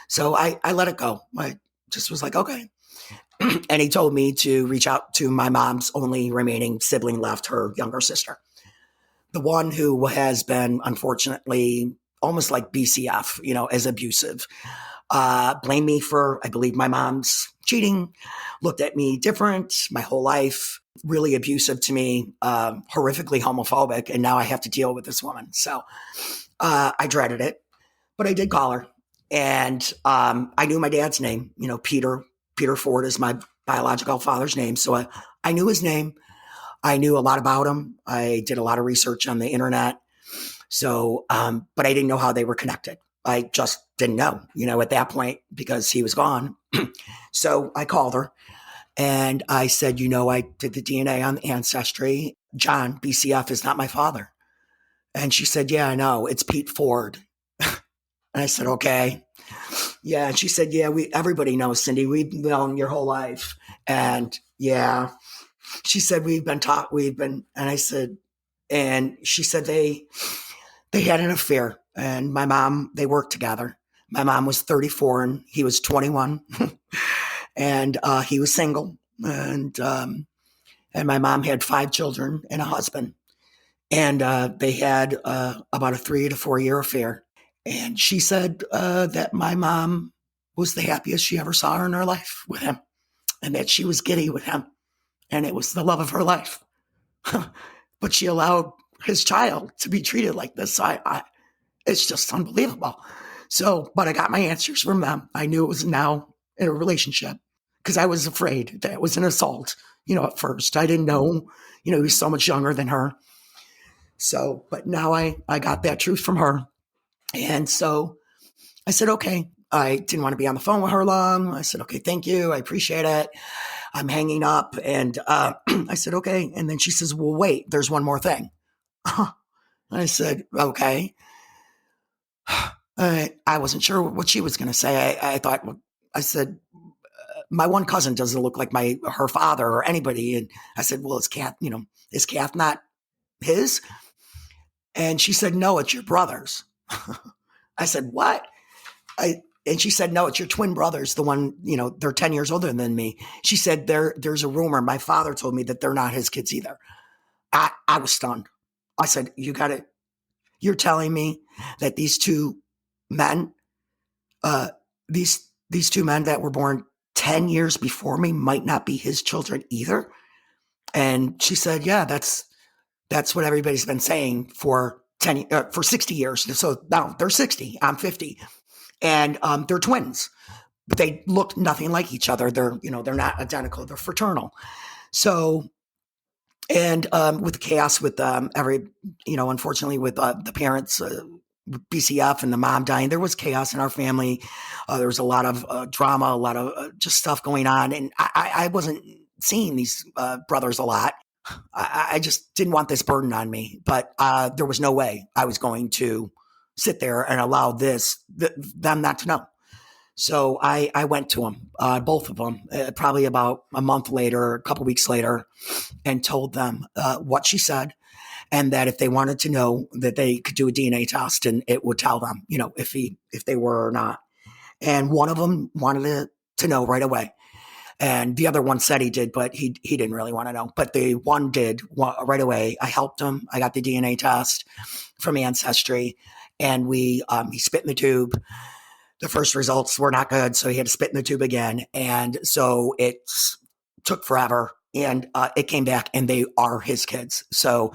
So I let it go. I just was like, okay. And he told me to reach out to my mom's only remaining sibling left, her younger sister, the one who has been, unfortunately, almost like BCF, as abusive. Blame me for, I believe, my mom's cheating, looked at me different my whole life, really abusive to me, horrifically homophobic. And now I have to deal with this woman. So I dreaded it, but I did call her. And I knew my dad's name, Peter Ford is my biological father's name. So I knew his name. I knew a lot about him. I did a lot of research on the internet. So, but I didn't know how they were connected. I just didn't know, at that point, because he was gone. So I called her and I said, I did the DNA on the ancestry. John, BCF, is not my father. And she said, yeah, I know. It's Pete Ford. And I said, okay. Yeah. And she said, yeah, everybody knows, Cindy. We've known your whole life. And yeah, she said, and I said, and she said they had an affair, and my mom, they worked together. My mom was 34 and he was 21 and he was single. And my mom had 5 children and a husband. And they had about a 3 to 4 year affair. And she said that my mom was the happiest she ever saw in her life with him, and that she was giddy with him, and it was the love of her life. But she allowed his child to be treated like this. It's just unbelievable. So, but I got my answers from them. I knew it was now in a relationship, because I was afraid that it was an assault. At first I didn't know, he was so much younger than her. So, but now I got that truth from her. And so I said, okay. I didn't want to be on the phone with her long. I said, okay, thank you. I appreciate it. I'm hanging up. And I said, okay. And then she says, well, wait, there's one more thing. I said, okay. I wasn't sure what she was going to say. I said, my one cousin doesn't look like her father or anybody. And I said, well, is Kath not his? And she said, no, it's your brother's. I said, what? And she said, no, it's your twin brothers. The one, they're 10 years older than me. She said, there's a rumor. My father told me that they're not his kids either. I was stunned. I said, you got it. You're telling me that these two men, these two men that were born 10 years before me might not be his children either? And she said, yeah, that's what everybody's been saying for 60 years. So now they're 60, I'm 50, and they're twins, but they look nothing like each other. They're not identical. They're fraternal. So, and with the chaos with unfortunately with the parents, BCF and the mom dying, there was chaos in our family. There was a lot of drama, a lot of just stuff going on. And I wasn't seeing these brothers a lot. I just didn't want this burden on me, but there was no way I was going to sit there and allow them not to know. So I went to them, both of them, probably about a month later, a couple weeks later, and told them what she said, and that if they wanted to know, that they could do a DNA test, and it would tell them, if they were or not. And one of them wanted to know right away. And the other one said he did, but he didn't really want to know. But the one did right away. I helped him. I got the DNA test from Ancestry, and he spit in the tube. The first results were not good, so he had to spit in the tube again. And so it took forever, and it came back, and they are his kids. So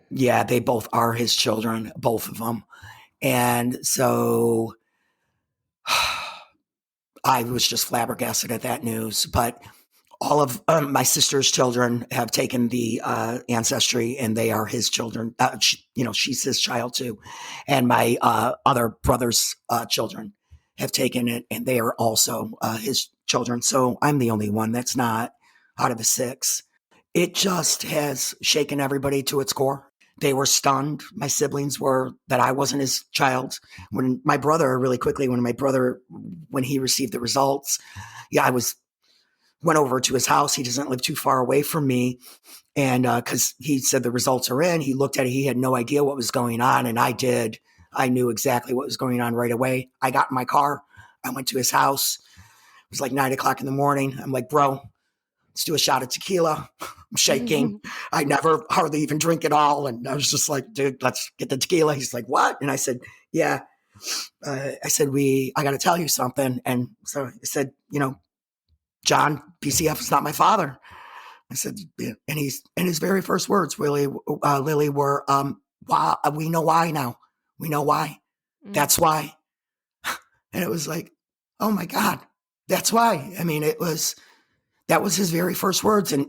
yeah, they both are his children, both of them. And so I was just flabbergasted at that news. But all of my sister's children have taken the Ancestry, and they are his children. She's his child too. And my other brother's children have taken it, and they are also his children. So I'm the only one that's not out of the six. It just has shaken everybody to its core. They were stunned. My siblings were, that I wasn't his child. When my brother received the results, I went over to his house. He doesn't live too far away from me. And because he said the results are in, he looked at it. He had no idea what was going on. And I did. I knew exactly what was going on right away. I got in my car. I went to his house. It was like 9:00 in the morning. I'm like, bro, let's do a shot of tequila. I'm shaking. I never hardly even drink at all. And I was just like, dude, let's get the tequila. He's like, what? And I said, yeah. I said, I got to tell you something. And so I said, John, PCF is not my father. I said, and his very first words, Lily, were, wow, we know why now. We know why. That's why. And it was like, oh my God, that's why. I mean, that was his very first words. And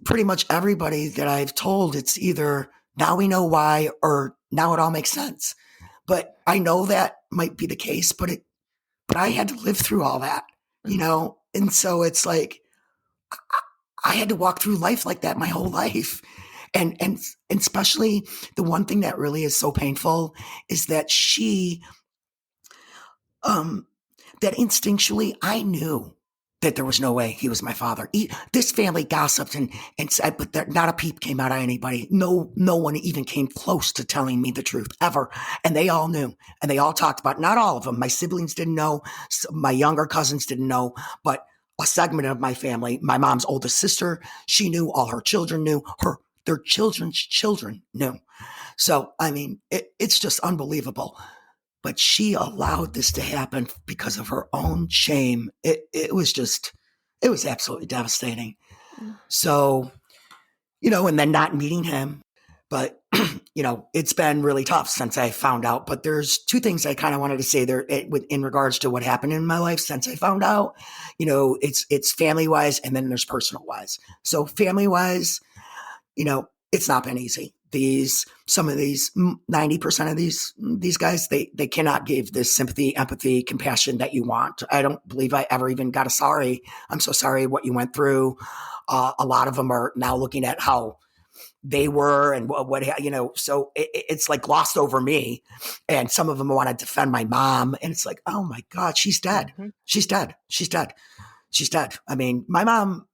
pretty much everybody that I've told, it's either now we know why or now it all makes sense. But I know that might be the case, but I had to live through all that, And so it's like, I had to walk through life like that my whole life. And especially the one thing that really is so painful is that that instinctually I knew that there was no way he was my father. This family gossiped and said, but not a peep came out of anybody. No one even came close to telling me the truth ever. And they all knew, and they all talked about it. Not all of them. My siblings didn't know. My younger cousins didn't know, but a segment of my family, my mom's oldest sister, she knew. All her children knew. Their children's children knew. So, I mean, it's just unbelievable. But she allowed this to happen because of her own shame. It was absolutely devastating. So, and then not meeting him, but, it's been really tough since I found out. But there's two things I kind of wanted to say there in regards to what happened in my life since I found out. It's family wise, and then there's personal wise. So family wise, it's not been easy. Some of these 90% of these guys, they cannot give this sympathy, empathy, compassion that you want. I don't believe I ever even got a sorry. I'm so sorry what you went through. A lot of them are now looking at how they were and so it's like glossed over me. And some of them want to defend my mom. And it's like, oh my God, she's dead. Mm-hmm. She's dead. She's dead. She's dead. I mean, my mom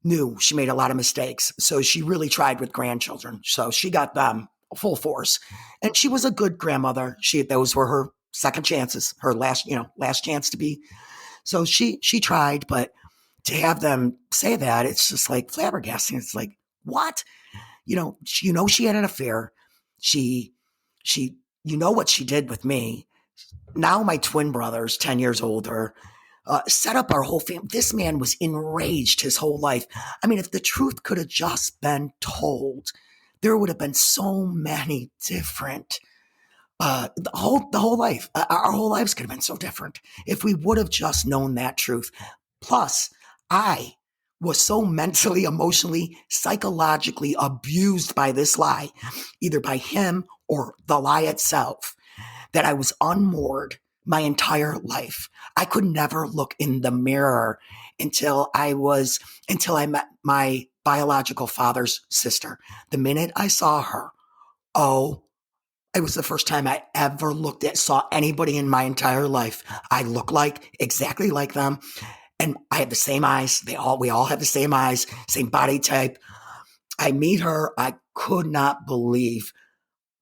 knew she made a lot of mistakes. So she really tried with grandchildren. So she got them full force. And she was a good grandmother. Those were her second chances, her last chance to be. So she tried, but to have them say that, it's just like flabbergasting. It's like, what? She had an affair. She you know what she did with me. Now my twin brother's 10 years older, set up our whole family. This man was enraged his whole life. I mean, if the truth could have just been told, there would have been so many different, the whole life, our whole lives could have been so different if we would have just known that truth. Plus, I was so mentally, emotionally, psychologically abused by this lie, either by him or the lie itself, that I was unmoored my entire life. I could never look in the mirror until I met my biological father's sister. The minute I saw her, oh, it was the first time I ever saw anybody in my entire life. I look exactly like them. And I have the same eyes. We all have the same eyes, same body type. I meet her. I could not believe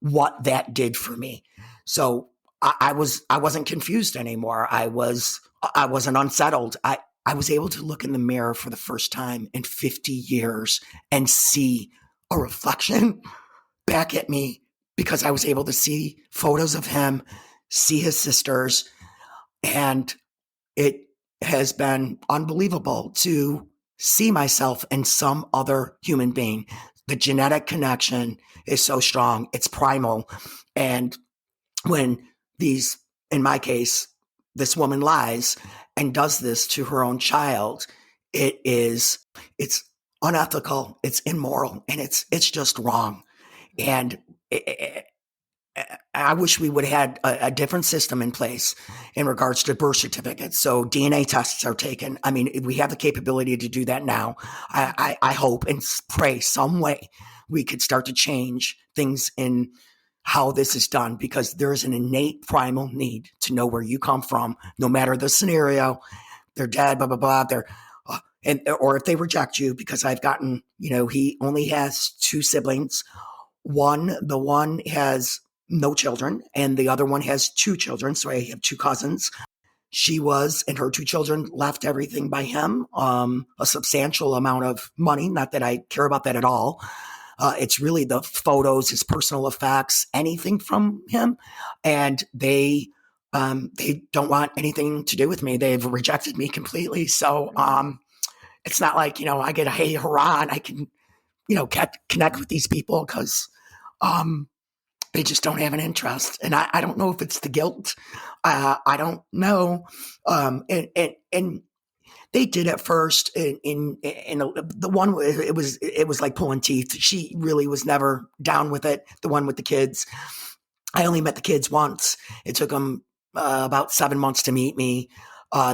what that did for me. So I wasn't confused anymore. I wasn't unsettled. I was able to look in the mirror for the first time in 50 years and see a reflection back at me, because I was able to see photos of him, see his sisters, and it has been unbelievable to see myself in some other human being. The genetic connection is so strong. It's primal. And when in my case, this woman lies and does this to her own child, it's unethical, it's immoral, and it's just wrong. And I wish we would have had a different system in place in regards to birth certificates. So DNA tests are taken. I mean, we have the capability to do that now. I hope and pray some way we could start to change things in how this is done, because there is an innate primal need to know where you come from, no matter the scenario. They're dead, blah, blah, blah. Or if they reject you, because I've gotten, he only has 2 siblings. The one has no children, and the other one has 2 children. So I have 2 cousins. And her 2 children left everything by him, a substantial amount of money. Not that I care about that at all. It's really the photos, his personal effects, anything from him. And they don't want anything to do with me. They've rejected me completely. So, it's not like, I get a hey, hurrah, and I can, connect with these people, because, they just don't have an interest. And I don't know if it's the guilt. I don't know. And they did at first in the one, it was like pulling teeth. She really was never down with it. The one with the kids. I only met the kids once. It took them about 7 months to meet me.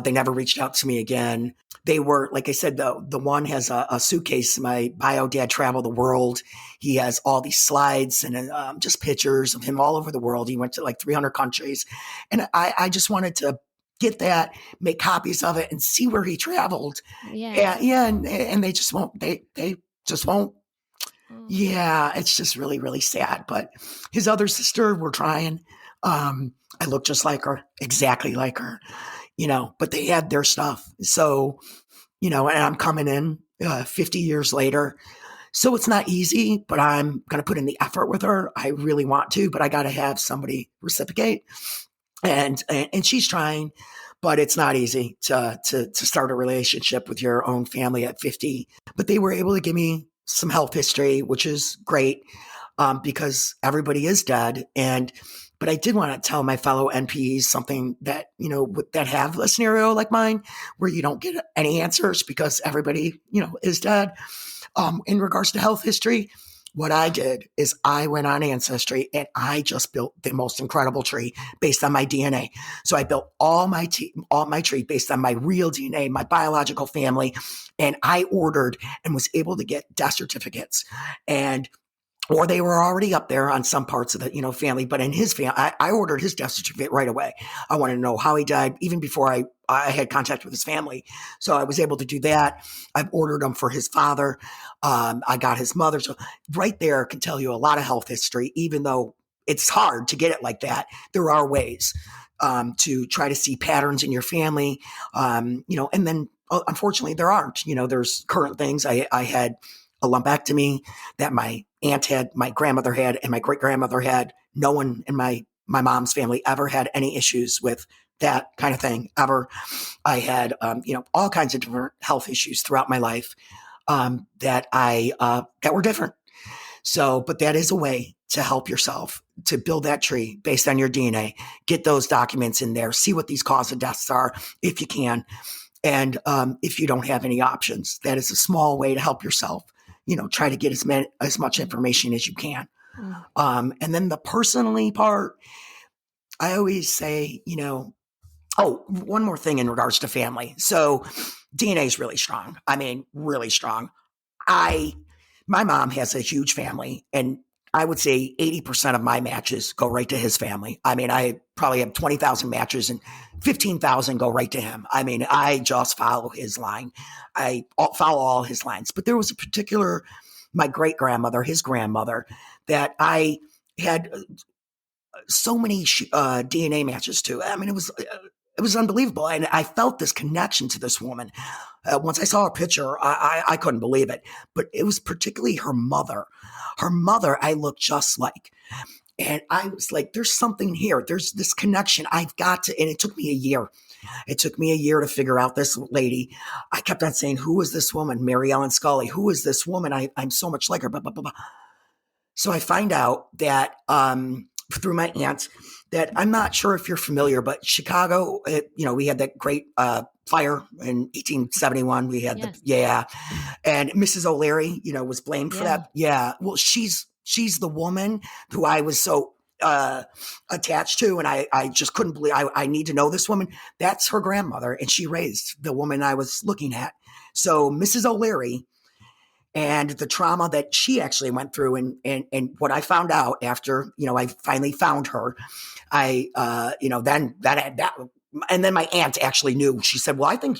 They never reached out to me again. They were, like I said, the one has a suitcase. My bio dad traveled the world. He has all these slides and just pictures of him all over the world. He went to like 300 countries. And I just wanted to get that, make copies of it, and see where he traveled. Yeah. And they just won't. They just won't. Oh. Yeah, it's just really, really sad. But his other sister, we're trying. I look just like her, exactly like her. But they had their stuff. So, and I'm coming in 50 years later. So it's not easy, but I'm going to put in the effort with her. I really want to, but I got to have somebody reciprocate. And she's trying, but it's not easy to start a relationship with your own family at 50. But they were able to give me some health history, which is great, because everybody is dead. But I did want to tell my fellow NPEs something that, that have a scenario like mine, where you don't get any answers because everybody, is dead. In regards to health history, what I did is I went on Ancestry and I just built the most incredible tree based on my DNA. So I built all my tree based on my real DNA, my biological family, and I ordered and was able to get death certificates. Or they were already up there on some parts of the, family, but in his family, I ordered his death certificate right away. I wanted to know how he died, even before I had contact with his family. So I was able to do that. I've ordered them for his father. I got his mother. So right there can tell you a lot of health history, even though it's hard to get it like that. There are ways to try to see patterns in your family, and then unfortunately there aren't. There's current things. I had a lumpectomy that my aunt had, my grandmother had, and my great grandmother had. No one in my mom's family ever had any issues with that kind of thing ever. I had, all kinds of different health issues throughout my life that were different. So, but that is a way to help yourself to build that tree based on your DNA, get those documents in there, see what these cause of deaths are if you can. And if you don't have any options, that is a small way to help yourself. Try to get as much information as you can. And then the personally part, I always say, one more thing in regards to family. So DNA is really strong. I mean, really strong. My mom has a huge family, and I would say 80% of my matches go right to his family. I mean, I probably have 20,000 matches and 15,000 go right to him. I mean, I just follow his line. I follow all his lines. But there was a particular, my great grandmother, his grandmother, that I had so many DNA matches to. I mean, it was unbelievable. And I felt this connection to this woman. Once I saw her picture, I couldn't believe it. But it was particularly her mother. Her mother, I looked just like. And I was like, there's something here. There's this connection. I've got to, and it took me a year. It took me a year to figure out this lady. I kept on saying, who is this woman? Mary Ellen Scully. Who is this woman? I'm so much like her. Blah, blah, blah, blah. So I find out that through my aunt that I'm not sure if you're familiar, but Chicago, we had that great fire in 1871. We had and Mrs. O'Leary, was blamed for that. Yeah. Well, she's the woman who I was so attached to, and I just couldn't believe I need to know this woman. That's her grandmother, and she raised the woman I was looking at. So Mrs. O'Leary and the trauma that she actually went through, and what I found out after, I finally found her, then that, and then my aunt actually knew. She said, well, I think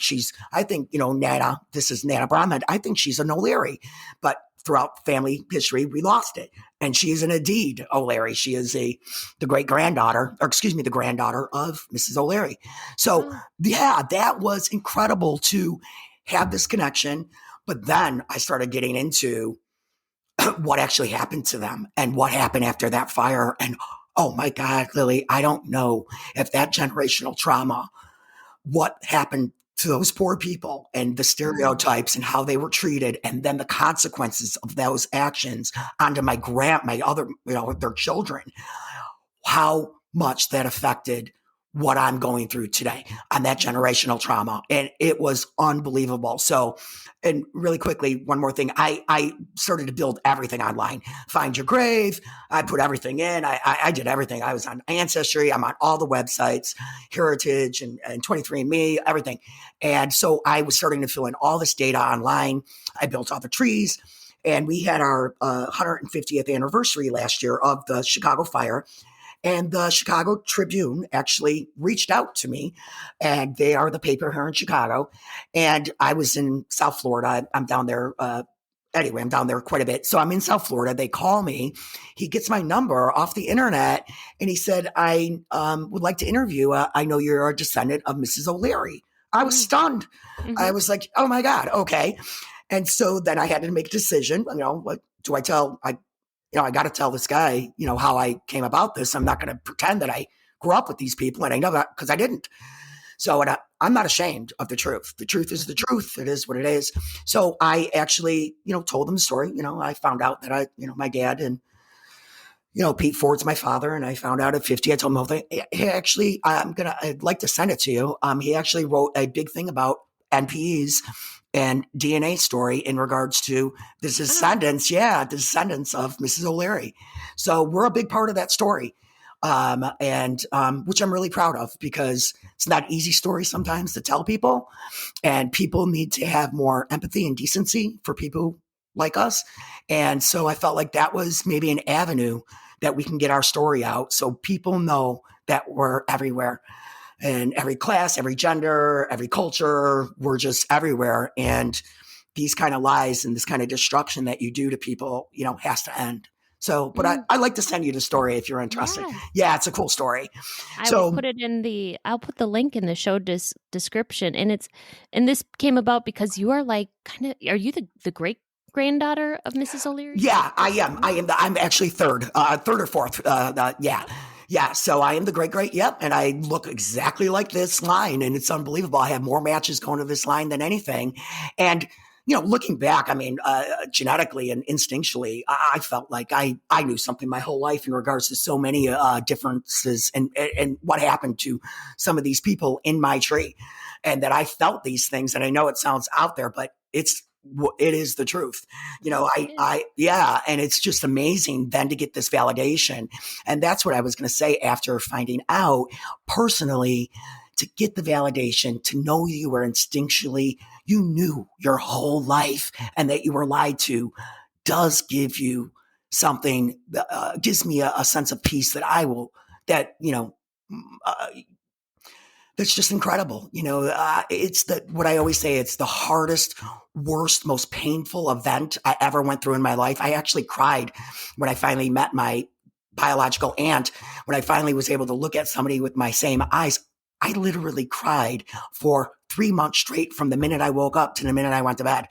Nana, this is Nana Brahman, I think she's an O'Leary, but throughout family history, we lost it. And she is an indeed O'Leary. She is the granddaughter of Mrs. O'Leary. So that was incredible to have this connection. But then I started getting into what actually happened to them and what happened after that fire. And oh my God, Lily, I don't know if that generational trauma, what happened to those poor people and the stereotypes and how they were treated, and then the consequences of those actions onto their children, how much that affected what I'm going through today on that generational trauma. And it was unbelievable. So, and really quickly, one more thing. I started to build everything online. Find Your Grave. I put everything in. I did everything. I was on Ancestry. I'm on all the websites, Heritage and 23andMe, everything. And so I was starting to fill in all this data online. I built all the trees. And we had our 150th anniversary last year of the Chicago fire. And the Chicago Tribune actually reached out to me, and they are the paper here in Chicago. And I was in South Florida. I'm down there. Anyway, I'm down there quite a bit. So I'm in South Florida. They call me. He gets my number off the internet, and he said, I would like to interview. I know you're a descendant of Mrs. O'Leary. I was stunned. I was like, oh my God. Okay. And so then I had to make a decision. What do I tell? I got to tell this guy, how I came about this. I'm not going to pretend that I grew up with these people, and I know that because I didn't. So I'm not ashamed of the truth. The truth is the truth. It is what it is. So I actually, told them the story. I found out that my dad and, Pete Ford's my father, and I found out at 50. I told him, hey, actually, I'd like to send it to you. He actually wrote a big thing about NPEs and DNA story in regards to the descendants, the descendants of Mrs. O'Leary. So we're a big part of that story, and which I'm really proud of, because it's not an easy story sometimes to tell people, and people need to have more empathy and decency for people like us. And so I felt like that was maybe an avenue that we can get our story out so people know that we're everywhere. And every class, every gender, every culture, we're just everywhere. And these kind of lies and this kind of destruction that you do to people, has to end. So, but I'd like to send you the story if you're interested. Yeah, it's a cool story. Will put it I'll put the link in the show description. And this came about because you are like are you the great granddaughter of Mrs. O'Leary? Yeah, I am. I'm actually third or fourth. Yeah. Yeah. So I am the great. Yep. And I look exactly like this line, and it's unbelievable. I have more matches going to this line than anything. And, looking back, I mean, genetically and instinctually, I felt like I knew something my whole life in regards to so many differences and what happened to some of these people in my tree, and that I felt these things. And I know it sounds out there, but it is the truth. Yeah. And it's just amazing then to get this validation. And that's what I was going to say after finding out personally, to get the validation, to know you were instinctually, you knew your whole life and that you were lied to, does give you something, gives me a sense of peace that's just incredible. It's what I always say, it's the hardest, worst, most painful event I ever went through in my life. I actually cried when I finally met my biological aunt, when I finally was able to look at somebody with my same eyes. I literally cried for 3 months straight from the minute I woke up to the minute I went to bed.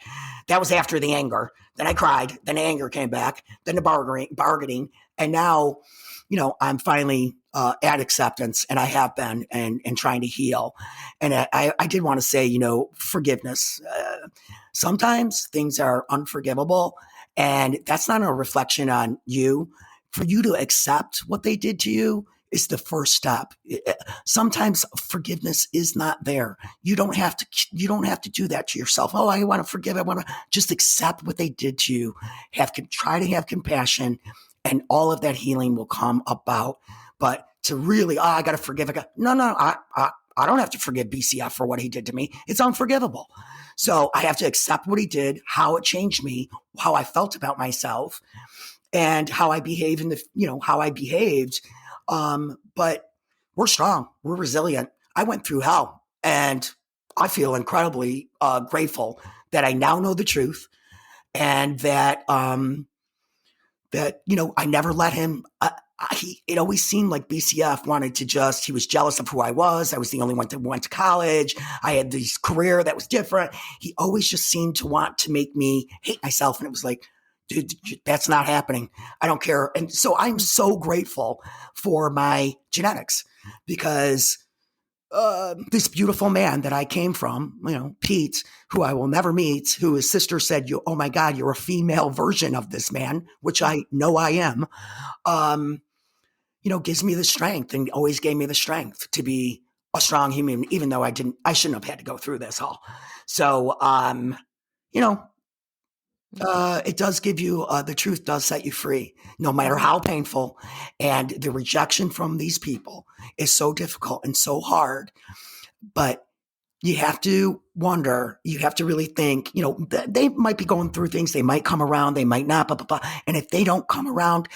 That was after the anger. Then I cried. Then the anger came back. Then the bargaining. And now, I'm finally at acceptance, and I have been and trying to heal. And I did want to say, forgiveness. Sometimes things are unforgivable, and that's not a reflection on you. For you to accept what they did to you is the first step. Sometimes forgiveness is not there. You don't have to do that to yourself. Oh, I want to forgive. I want to just accept what they did to you. Try to have compassion, and all of that healing will come about. But to really, I got to forgive. No, I don't have to forgive BCF for what he did to me. It's unforgivable. So I have to accept what he did, how it changed me, how I felt about myself, and how I behaved how I behaved. But we're strong. We're resilient. I went through hell, and I feel incredibly grateful that I now know the truth, and that I never let him. It always seemed like BCF wanted to he was jealous of who I was. I was the only one that went to college. I had this career that was different. He always just seemed to want to make me hate myself. And it was like, dude, that's not happening. I don't care. And so I'm so grateful for my genetics, because this beautiful man that I came from, Pete, who I will never meet, who his sister said, oh my God, you're a female version of this man, which I know I am, gives me the strength, and always gave me the strength to be a strong human, even though I shouldn't have had to go through this all. So, it does give you, the truth does set you free, no matter how painful. And the rejection from these people is so difficult and so hard. But you have to wonder, you have to really think, they might be going through things. They might come around, they might not, blah, blah, blah. And if they don't come around,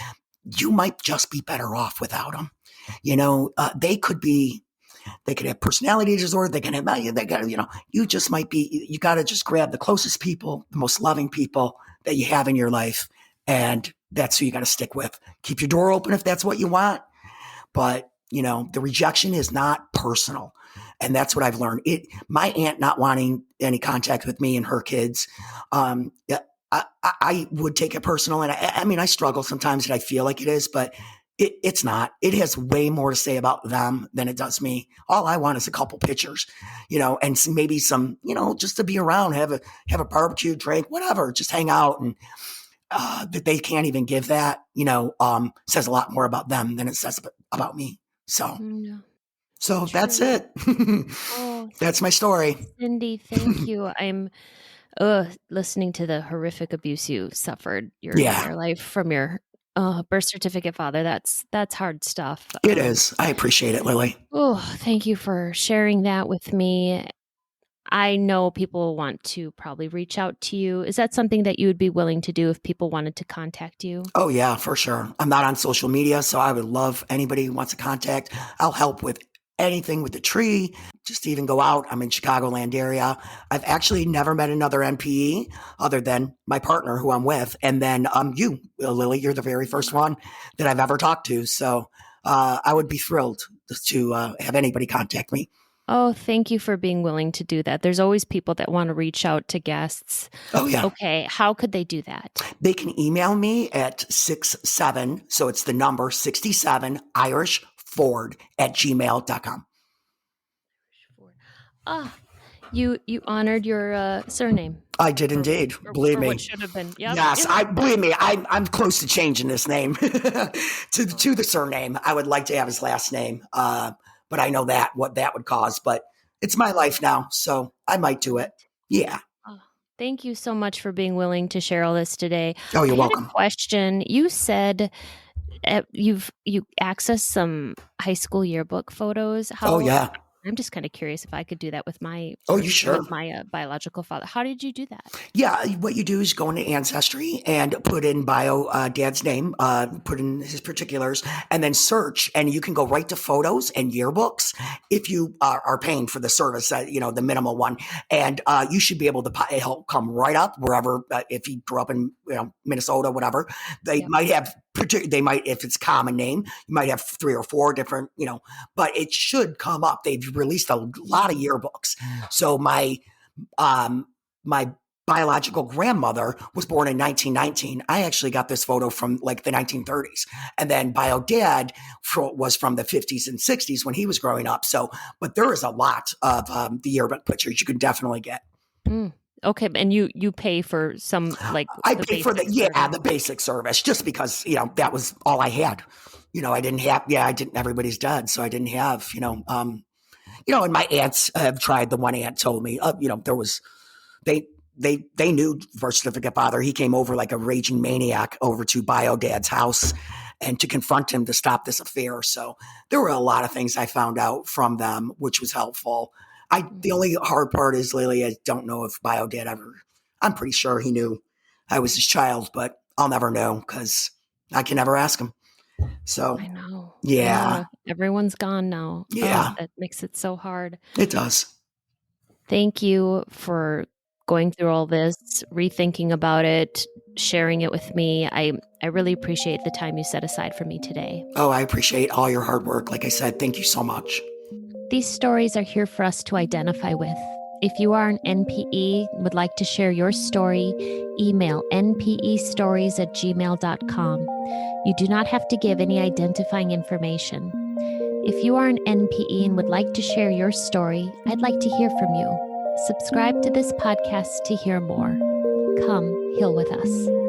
you might just be better off without them. They could have personality disorder. You just might be, you got to just grab the closest people, the most loving people that you have in your life. And that's who you got to stick with. Keep your door open if that's what you want. But, the rejection is not personal. And that's what I've learned. My aunt not wanting any contact with me and her kids, I would take it personal. And I struggle sometimes, and I feel like it is, but it's not. It has way more to say about them than it does me. All I want is a couple pictures, and maybe some, just to be around, have a barbecue, drink, whatever, just hang out. And that they can't even give that, says a lot more about them than it says about me. So, so that's it. That's my story. Cindy, thank you. I'm listening to the horrific abuse you suffered your entire life from your birth certificate father. That's hard stuff. It is. I appreciate it, Lily. Oh, thank you for sharing that with me. I know people want to probably reach out to you. Is that something that you would be willing to do if people wanted to contact you? Oh, yeah, for sure. I'm not on social media, so I would love anybody who wants to contact. I'll help with anything with the tree, just even go out. I'm in Chicagoland area. I've actually never met another NPE other than my partner who I'm with. And then you, Lily, you're the very first one that I've ever talked to. So I would be thrilled to have anybody contact me. Oh, thank you for being willing to do that. There's always people that want to reach out to guests. Oh, yeah. Okay, how could they do that? They can email me at 67, so it's the number 67 irishford@gmail.com. Ah, you honored your surname. I did indeed. Believe For me. what should have been. Yep. Yes, believe me. I'm close to changing this name to the surname. I would like to have his last name, but I know what that would cause. But it's my life now, so I might do it. Yeah. Oh, thank you so much for being willing to share all this today. Oh, you're I had welcome. a question. You said you accessed some high school yearbook photos. Oh, yeah. I'm just kind of curious if I could do that with You sure? with my biological father. How did you do that? Yeah, what you do is go into Ancestry and put in dad's name, put in his particulars, and then search. And you can go right to photos and yearbooks if you are paying for the service, the minimal one. And you should be able to it'll come right up wherever. If you grew up in Minnesota, whatever, they might have. If it's a common name, you might have 3 or 4 different, but it should come up. They've released a lot of yearbooks. So my biological grandmother was born in 1919. I actually got this photo from like the 1930s. And then bio dad was from the 50s and 60s when he was growing up. So, but there is a lot of the yearbook pictures you can definitely get. Okay, and you pay for some I pay for the basic service just because that was all I had. I didn't have everybody's dead, so I didn't have and my aunts have tried. The one aunt told me there was they knew birth certificate father. He came over like a raging maniac over to bio dad's house and to confront him to stop this affair. So there were a lot of things I found out from them, which was helpful. The only hard part is, Lily, I don't know if bio dad I'm pretty sure he knew I was his child, but I'll never know because I can never ask him. So I know. yeah, everyone's gone now. Yeah, that makes it so hard. it does. Thank you for going through all this, rethinking about it, sharing it with me. I really appreciate the time you set aside for me today. Oh, I appreciate all your hard work. Like I said, thank you so much. These stories are here for us to identify with. If you are an NPE and would like to share your story, email npestories@gmail.com. You do not have to give any identifying information. If you are an NPE and would like to share your story, I'd like to hear from you. Subscribe to this podcast to hear more. Come heal with us.